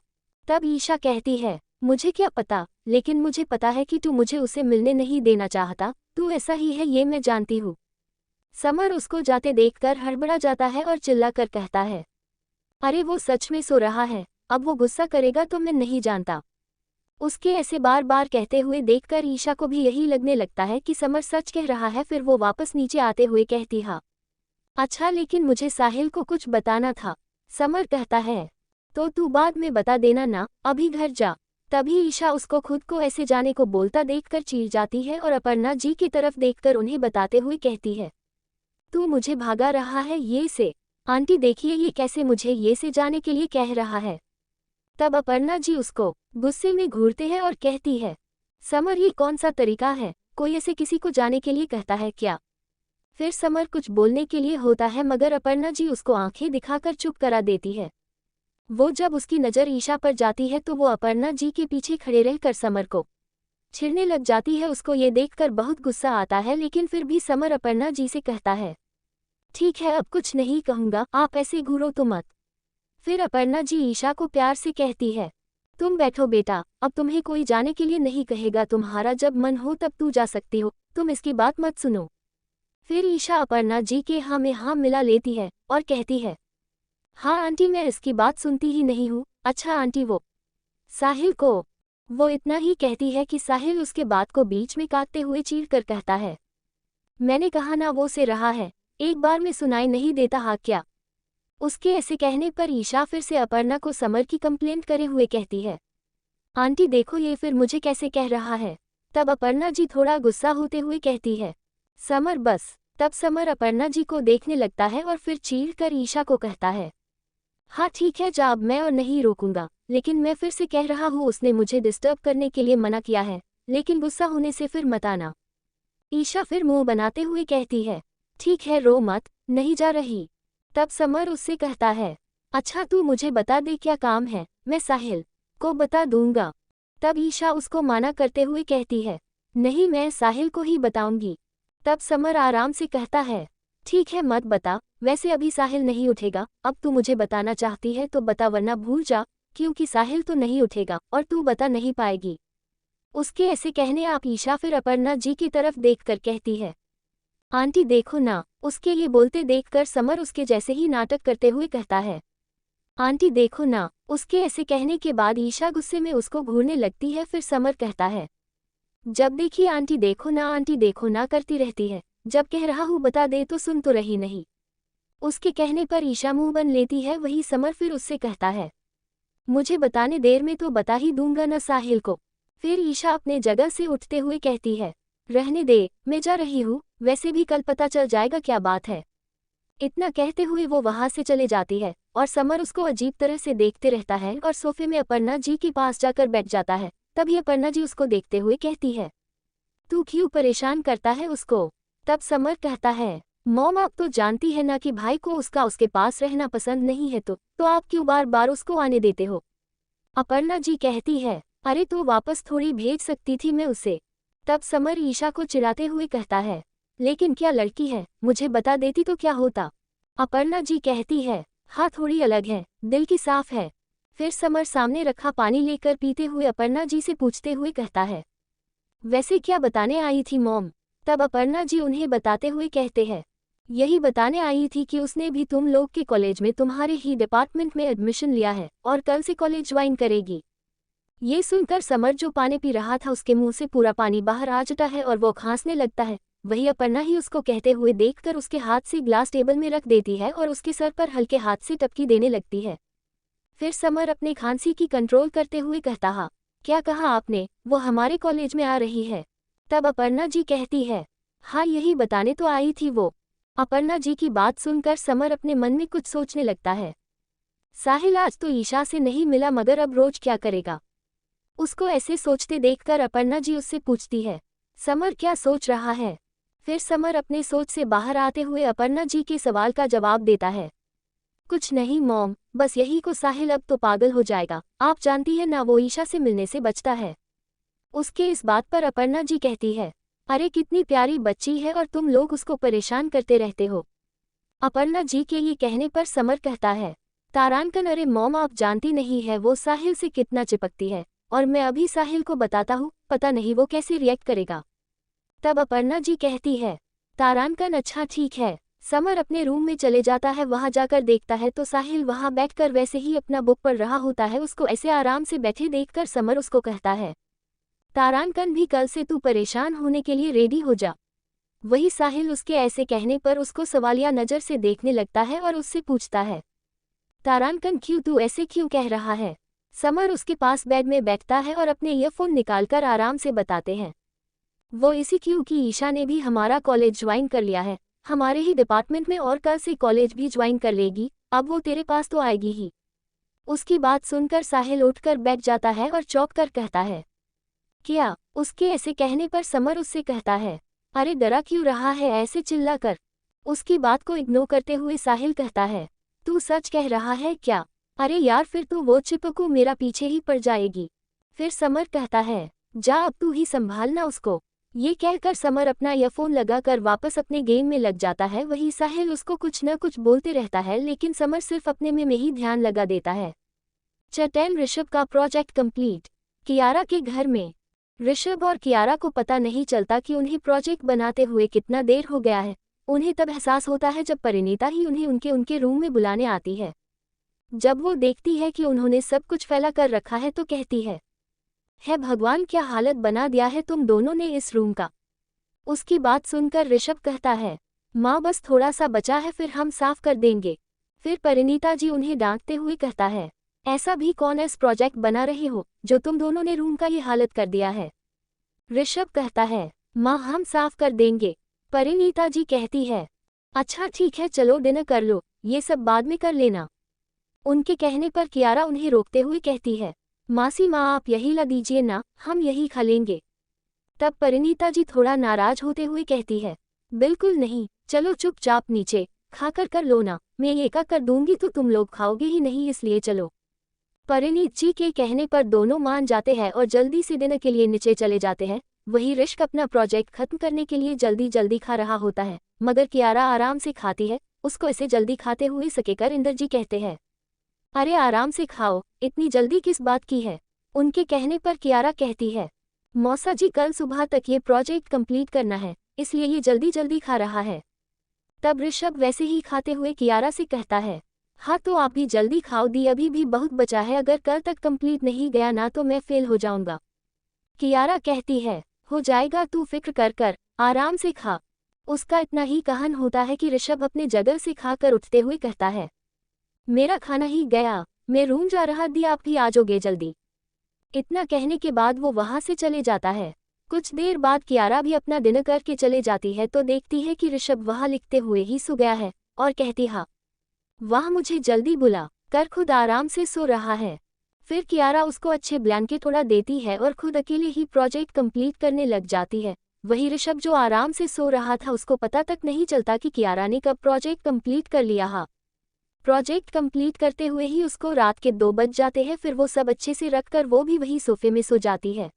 तब ईशा कहती है, मुझे क्या पता, लेकिन मुझे पता है कि तू मुझे उसे मिलने नहीं देना चाहता, तू ऐसा ही है ये मैं जानती हूँ। समर उसको जाते देखकर हड़बड़ा जाता है और चिल्लाकर कहता है, अरे वो सच में सो रहा है, अब वो गुस्सा करेगा तो मैं नहीं जानता। उसके ऐसे बार बार कहते हुए देखकर ईशा को भी यही लगने लगता है कि समर सच कह रहा है। फिर वो वापस नीचे आते हुए कहती, हाँ अच्छा, लेकिन मुझे साहिल को कुछ बताना था। समर कहता है, तो तू बाद में बता देना ना, अभी घर जा। तभी ईशा उसको खुद को ऐसे जाने को बोलता देखकर चीर जाती है और अपर्णा जी की तरफ देखकर उन्हें बताते हुए कहती है, तू मुझे भागा रहा है ये से। आंटी देखिए ये कैसे मुझे ये से जाने के लिए कह रहा है। तब अपर्णा जी उसको गुस्से में घूरते हैं और कहती है, समर ये कौन सा तरीका है, कोई ऐसे किसी को जाने के लिए कहता है क्या। फिर समर कुछ बोलने के लिए होता है मगर अपर्णा जी उसको आंखें दिखाकर चुप करा देती है। वो जब उसकी नज़र ईशा पर जाती है तो वो अपर्णा जी के पीछे खड़े रहकर समर को छिड़ने लग जाती है। उसको ये देखकर बहुत गुस्सा आता है, लेकिन फिर भी समर अपर्णा जी से कहता है, ठीक है अब कुछ नहीं कहूँगा, आप ऐसे घूरो तो मत। फिर अपर्णा जी ईशा को प्यार से कहती है, तुम बैठो बेटा, अब तुम्हें कोई जाने के लिए नहीं कहेगा, तुम्हारा जब मन हो तब तू जा सकती हो, तुम इसकी बात मत सुनो। फिर ईशा अपर्णा जी के हाँ में हाँ मिला लेती है और कहती है, हाँ आंटी मैं इसकी बात सुनती ही नहीं हूँ। अच्छा आंटी वो साहिल को। वो इतना ही कहती है कि साहिल उसके बात को बीच में काटते हुए चीर कर कहता है, मैंने कहा ना वो से रहा है, एक बार में सुनाई नहीं देता हाँ क्या। उसके ऐसे कहने पर ईशा फिर से अपर्णा को समर की कंप्लेंट करे हुए कहती है, आंटी देखो ये फिर मुझे कैसे कह रहा है। तब अपर्णा जी थोड़ा गुस्सा होते हुए कहती है, समर बस। तब समर अपर्णा जी को देखने लगता है और फिर चीर कर ईशा को कहता है, हाँ ठीक है जा, अब मैं और नहीं रोकूंगा, लेकिन मैं फिर से कह रहा हूँ उसने मुझे डिस्टर्ब करने के लिए मना किया है, लेकिन गुस्सा होने से फिर मत आना। ईशा फिर मुंह बनाते हुए कहती है, ठीक है रो मत, नहीं जा रही। तब समर उससे कहता है, अच्छा तू मुझे बता दे क्या काम है, मैं साहिल को बता दूंगा। तब ईशा उसको माना करते हुए कहती है, नहीं मैं साहिल को ही बताऊंगी। तब समर आराम से कहता है, ठीक है मत बता, वैसे अभी साहिल नहीं उठेगा, अब तू मुझे बताना चाहती है तो बता वरना भूल जा, क्योंकि साहिल तो नहीं उठेगा और तू बता नहीं पाएगी। उसके ऐसे कहने आप ईशा फिर अपर्णा जी की तरफ देखकर कहती है, आंटी देखो ना। उसके ये बोलते देखकर समर उसके जैसे ही नाटक करते हुए कहता है, आंटी देखो ना। उसके ऐसे कहने के बाद ईशा गुस्से में उसको घूरने लगती है। फिर समर कहता है, जब देखिए आंटी देखो ना करती रहती है, जब कह रहा हूँ बता दे तो सुन तो रही नहीं। उसके कहने पर ईशा मुंह बन लेती है। वही समर फिर उससे कहता है, मुझे बताने देर में तो बता ही दूंगा न साहिल को। फिर ईशा अपने जगह से उठते हुए कहती है, रहने दे, मैं जा रही हूँ, वैसे भी कल पता चल जाएगा क्या बात है। इतना कहते हुए वो वहां से चले जाती है और समर उसको अजीब तरह से देखते रहता है और सोफे में अपर्णा जी के पास जाकर बैठ जाता है। तभी अपर्णा जी उसको देखते हुए कहती है, तू क्यों परेशान करता है उसको। तब समर कहता है, मॉम आप तो जानती है ना कि भाई को उसके पास रहना पसंद नहीं है, तो आप क्यों बार बार उसको आने देते हो। अपर्णा जी कहती है, अरे तो वापस थोड़ी भेज सकती थी मैं उसे। तब समर ईशा को चिढ़ाते हुए कहता है, लेकिन क्या लड़की है, मुझे बता देती तो क्या होता। अपर्णा जी कहती है, हाँ थोड़ी अलग है, दिल की साफ है। फिर समर सामने रखा पानी लेकर पीते हुए अपर्णा जी से पूछते हुए कहता है, वैसे क्या बताने आई थी मॉम। तब अपर्णा जी उन्हें बताते हुए कहते हैं, यही बताने आई थी कि उसने भी तुम लोग के कॉलेज में तुम्हारे ही डिपार्टमेंट में एडमिशन लिया है और कल से कॉलेज ज्वाइन करेगी। ये सुनकर समर जो पानी पी रहा था उसके मुंह से पूरा पानी बाहर आ जाता है और वो खांसने लगता है। वही अपर्णा ही उसको कहते हुए देखकर उसके हाथ से ग्लास टेबल में रख देती है और उसके सर पर हल्के हाथ से टपकी देने लगती है। फिर समर अपने खांसी की कंट्रोल करते हुए कहता, हाँ क्या कहा आपने, वो हमारे कॉलेज में आ रही है। तब अपर्णा जी कहती है, हाँ यही बताने तो आई थी वो। अपर्णा जी की बात सुनकर समर अपने मन में कुछ सोचने लगता है, साहिल आज तो ईशा से नहीं मिला मगर अब रोज क्या करेगा। उसको ऐसे सोचते देखकर अपर्णा जी उससे पूछती है, समर क्या सोच रहा है। फिर समर अपने सोच से बाहर आते हुए अपर्णा जी के सवाल का जवाब देता है, कुछ नहीं मॉम, बस यही को साहिल अब तो पागल हो जाएगा, आप जानती है ना वो ईशा से मिलने से बचता है। उसके इस बात पर अपर्णा जी कहती है, अरे कितनी प्यारी बच्ची है और तुम लोग उसको परेशान करते रहते हो। अपर्णा जी के ये कहने पर समर कहता है, तारांकन अरे मॉम आप जानती नहीं है वो साहिल से कितना चिपकती है, और मैं अभी साहिल को बताता हूँ, पता नहीं वो कैसे रिएक्ट करेगा। तब अपर्णा जी कहती है, तारांकन अच्छा ठीक है। समर अपने रूम में चले जाता है। वहां जाकर देखता है तो साहिल वहां बैठकर वैसे ही अपना बुक पढ़ रहा होता है। उसको ऐसे आराम से बैठे देखकर समर उसको कहता है, तारांकन भी कल से तू परेशान होने के लिए रेडी हो जा। वही साहिल उसके ऐसे कहने पर उसको सवालिया नज़र से देखने लगता है और उससे पूछता है, तारांकन क्यों, तू ऐसे क्यों कह रहा है। समर उसके पास बेड में बैठता है और अपने ईयरफोन निकालकर आराम से बताते हैं, वो इसी क्यों कि ईशा ने भी हमारा कॉलेज ज्वाइन कर लिया है, हमारे ही डिपार्टमेंट में, और कल से कॉलेज भी ज्वाइन कर लेगी, अब वो तेरे पास तो आएगी ही। उसकी बात सुनकर साहिल उठकर बैठ जाता है और चौंक कर कहता है, क्या। उसके ऐसे कहने पर समर उससे कहता है, अरे डरा क्यों रहा है ऐसे चिल्ला कर। उसकी बात को इग्नोर करते हुए साहिल कहता है, तू सच कह रहा है क्या। अरे यार फिर तो वो चिपकू मेरा पीछे ही पड़ जाएगी। फिर समर कहता है, जा अब तू ही संभालना उसको। ये कहकर समर अपना ईयरफोन लगाकर वापस अपने गेम में लग जाता है। वही साहिल उसको कुछ न कुछ बोलते रहता है लेकिन समर सिर्फ अपने में ही ध्यान लगा देता है। चटैन ऋषभ का प्रोजेक्ट कंप्लीट। कियारा के घर में ऋषभ और कियारा को पता नहीं चलता कि उन्हें प्रोजेक्ट बनाते हुए कितना देर हो गया है। उन्हें तब एहसास होता है जब परिणीता ही उन्हें उनके रूम में बुलाने आती है। जब वो देखती है कि उन्होंने सब कुछ फैला कर रखा है तो कहती है भगवान क्या हालत बना दिया है तुम दोनों ने इस रूम का। उसकी बात सुनकर ऋषभ कहता है, माँ बस थोड़ा सा बचा है फिर हम साफ कर देंगे। फिर परिणीता जी उन्हें डांटते हुए कहता है, ऐसा भी कौन ऐसा प्रोजेक्ट बना रहे हो जो तुम दोनों ने रूम का ये हालत कर दिया है। ऋषभ कहता है, माँ हम साफ कर देंगे। परिणीता जी कहती है, अच्छा ठीक है चलो डिनर कर लो, ये सब बाद में कर लेना। उनके कहने पर कियारा उन्हें रोकते हुए कहती है, मासी माँ आप यही ला दीजिए ना, हम यही खा लेंगे। तब परिणीता जी थोड़ा नाराज होते हुए कहती है, बिल्कुल नहीं, चलो चुपचाप नीचे खाकर कर लो ना, मैं ये कर दूंगी तो तुम लोग खाओगे ही नहीं, इसलिए चलो। परिणीत जी के कहने पर दोनों मान जाते हैं और जल्दी से डिनर के लिए नीचे चले जाते हैं। वही ऋषभ अपना प्रोजेक्ट खत्म करने के लिए जल्दी जल्दी खा रहा होता है, मगर कियारा आराम से खाती है। उसको ऐसे जल्दी खाते हुए सकेकर इंदर जी कहते हैं, अरे आराम से खाओ, इतनी जल्दी किस बात की है। उनके कहने पर कियारा कहती है, मौसा जी कल सुबह तक ये प्रोजेक्ट कंप्लीट करना है, इसलिए ये जल्दी जल्दी खा रहा है। तब ऋषभ वैसे ही खाते हुए कियारा से कहता है, हाँ तो आप भी जल्दी खाओ दी, अभी भी बहुत बचा है, अगर कल तक कंप्लीट नहीं गया ना तो मैं फेल हो जाऊंगा। कियारा कहती है, हो जाएगा तू फिक्र कर आराम से खा। उसका इतना ही कहन होता है कि ऋषभ अपने जगह से खाकर उठते हुए कहता है, मेरा खाना ही गया, मैं रूम जा रहा दी, आप भी आ जाओगे जल्दी। इतना कहने के बाद वो वहां से चले जाता है। कुछ देर बाद कियारा भी अपना डिनर करके चले जाती है तो देखती है कि ऋषभ वहां लिखते हुए ही सो गया है और कहती, हाँ वाह मुझे जल्दी बुला कर खुद आराम से सो रहा है। फिर कियारा उसको अच्छे ब्लैंकेट थोड़ा देती है और खुद अकेले ही प्रोजेक्ट कंप्लीट करने लग जाती है। वही ऋषभ जो आराम से सो रहा था, उसको पता तक नहीं चलता कि कियारा ने कब प्रोजेक्ट कंप्लीट कर लिया है। प्रोजेक्ट कंप्लीट करते हुए ही उसको रात के 2 बज जाते हैं। फिर वो सब अच्छे से रखकर वो भी वही सोफे में सो जाती है।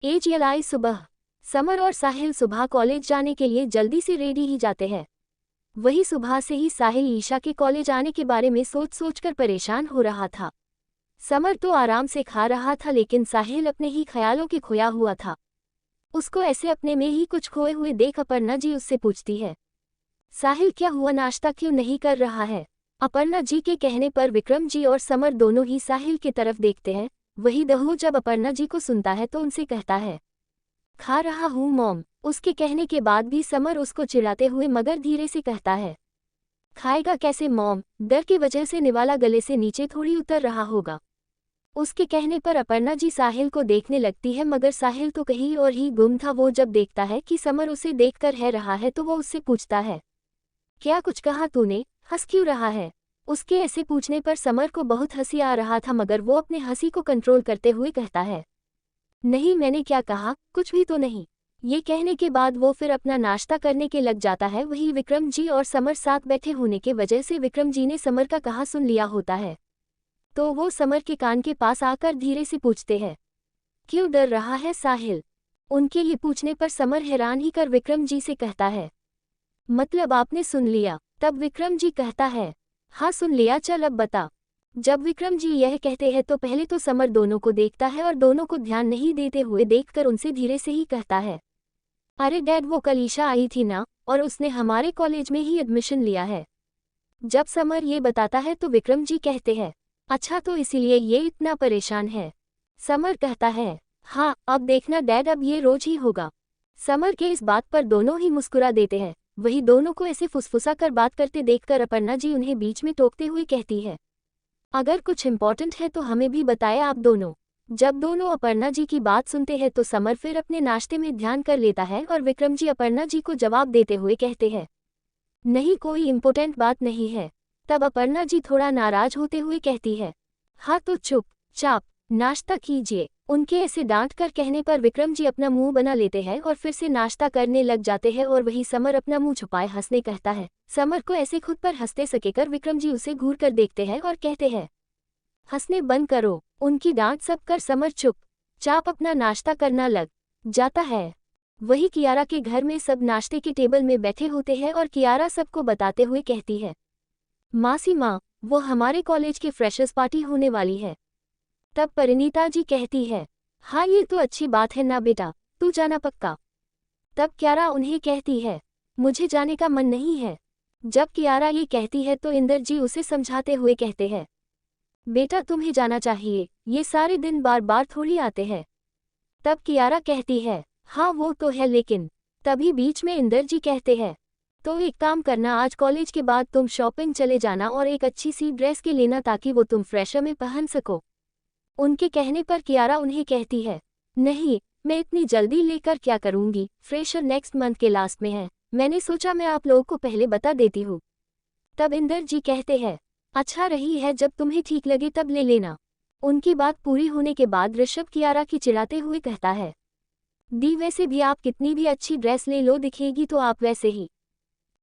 एजलाई सुबह समर और साहिल सुबह कॉलेज जाने के लिए जल्दी से रेडी ही जाते हैं। वही सुबह से ही साहिल ईशा के कॉलेज आने के बारे में सोच सोचकर परेशान हो रहा था। समर तो आराम से खा रहा था, लेकिन साहिल अपने ही ख्यालों के खोया हुआ था। उसको ऐसे अपने में ही कुछ खोए हुए देख अपर्णा जी उससे पूछती है, साहिल क्या हुआ, नाश्ता क्यों नहीं कर रहा है। अपर्णा जी के कहने पर विक्रम जी और समर दोनों ही साहिल की तरफ देखते हैं। वही दहू जब अपर्णा जी को सुनता है तो उनसे कहता है, खा रहा हूँ मॉम। उसके कहने के बाद भी समर उसको चिढ़ाते हुए मगर धीरे से कहता है, खाएगा कैसे मॉम, डर की वजह से निवाला गले से नीचे थोड़ी उतर रहा होगा। उसके कहने पर अपर्णा जी साहिल को देखने लगती है, मगर साहिल तो कहीं और ही गुम था। वो जब देखता है कि समर उसे देखकर है रहा है तो वो उससे पूछता है, क्या कुछ कहा तूने, हंस क्यों रहा है। उसके ऐसे पूछने पर समर को बहुत हंसी आ रहा था, मगर वो अपने हंसी को कंट्रोल करते हुए कहता है, नहीं मैंने क्या कहा, कुछ भी तो नहीं। ये कहने के बाद वो फिर अपना नाश्ता करने के लग जाता है। वही विक्रम जी और समर साथ बैठे होने के वजह से विक्रम जी ने समर का कहा सुन लिया होता है, तो वो समर के कान के पास आकर धीरे से पूछते हैं, क्यों डर रहा है साहिल। उनके ये पूछने पर समर हैरान ही कर विक्रम जी से कहता है, मतलब आपने सुन लिया। तब विक्रम जी कहता है, हाँ सुन लिया, चल अब बता। जब विक्रम जी यह कहते हैं तो पहले तो समर दोनों को देखता है और दोनों को ध्यान नहीं देते हुए देखकर उनसे धीरे से ही कहता है, अरे डैड वो कल ईशा आई थी ना, और उसने हमारे कॉलेज में ही एडमिशन लिया है। जब समर ये बताता है तो विक्रम जी कहते हैं, अच्छा तो इसीलिए ये इतना परेशान है। समर कहता है, हाँ अब देखना डैड, अब ये रोज ही होगा। समर के इस बात पर दोनों ही मुस्कुरा देते हैं। वही दोनों को ऐसे फुसफुसा कर बात करते देखकर अपर्णा जी उन्हें बीच में टोकते हुए कहती है, अगर कुछ इम्पोर्टेंट है तो हमें भी बताएं आप दोनों। जब दोनों अपर्णा जी की बात सुनते हैं तो समर फिर अपने नाश्ते में ध्यान कर लेता है और विक्रम जी अपर्णा जी को जवाब देते हुए कहते हैं, नहीं कोई इम्पोर्टेंट बात नहीं है। तब अपर्णा जी थोड़ा नाराज होते हुए कहती है, हाँ तो चुप चाप नाश्ता कीजिए। उनके ऐसे डांट कर कहने पर विक्रम जी अपना मुंह बना लेते हैं और फिर से नाश्ता करने लग जाते हैं। और वही समर अपना मुंह छुपाए हंसने कहता है। समर को ऐसे खुद पर हंसते सकेकर विक्रम जी उसे घूर कर देखते हैं और कहते हैं, हंसने बंद करो। उनकी डांट सब कर समर चुप चाप अपना नाश्ता करना लग जाता है। वही कियारा के घर में सब नाश्ते के टेबल में बैठे होते हैं और कियारा सबको बताते हुए कहती है, मासी माँ वो हमारे कॉलेज के फ्रेशर्स पार्टी होने वाली है। तब परिणीता जी कहती है, हाँ ये तो अच्छी बात है ना बेटा, तू जाना पक्का। तब कियारा उन्हें कहती है, मुझे जाने का मन नहीं है। जब कियारा ये कहती है तो इंदर जी उसे समझाते हुए कहते हैं, बेटा तुम्हें जाना चाहिए, ये सारे दिन बार बार थोड़ी आते हैं। तब कियारा कहती है, हाँ वो तो है लेकिन। तभी बीच में इंदर जी कहते हैं, तो एक काम करना, आज कॉलेज के बाद तुम शॉपिंग चले जाना और एक अच्छी सी ड्रेस के लेना ताकि वो तुम फ्रेशर में पहन सको। उनके कहने पर कियारा उन्हें कहती है, नहीं, मैं इतनी जल्दी लेकर क्या करूंगी, फ्रेशर नेक्स्ट मंथ के लास्ट में है, मैंने सोचा मैं आप लोगों को पहले बता देती हूँ। तब इंदर जी कहते हैं, अच्छा रही है, जब तुम्हें ठीक लगे तब ले लेना। उनकी बात पूरी होने के बाद ऋषभ कियारा की चिढ़ाते हुए कहता है, दी वैसे भी आप कितनी भी अच्छी ड्रेस ले लो दिखेगी तो आप वैसे ही।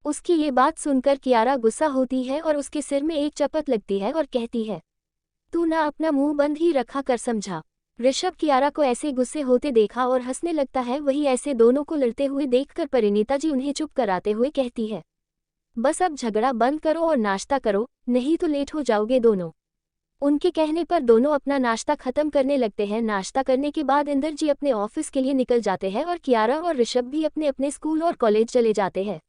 उसकी ये बात सुनकर कियारा गुस्सा होती है और उसके सिर में एक चपत लगती है और कहती है, तू ना अपना मुंह बंद ही रखा कर, समझा। ऋषभ कियारा को ऐसे गुस्से होते देखा और हंसने लगता है। वही ऐसे दोनों को लड़ते हुए देखकर परिणीता जी उन्हें चुप कराते हुए कहती है, बस अब झगड़ा बंद करो और नाश्ता करो, नहीं तो लेट हो जाओगे दोनों। उनके कहने पर दोनों अपना नाश्ता खत्म करने लगते हैं। नाश्ता करने के बाद इंदर जी अपने ऑफिस के लिए निकल जाते हैं और कियारा और ऋषभ भी अपने अपने स्कूल और कॉलेज चले जाते हैं।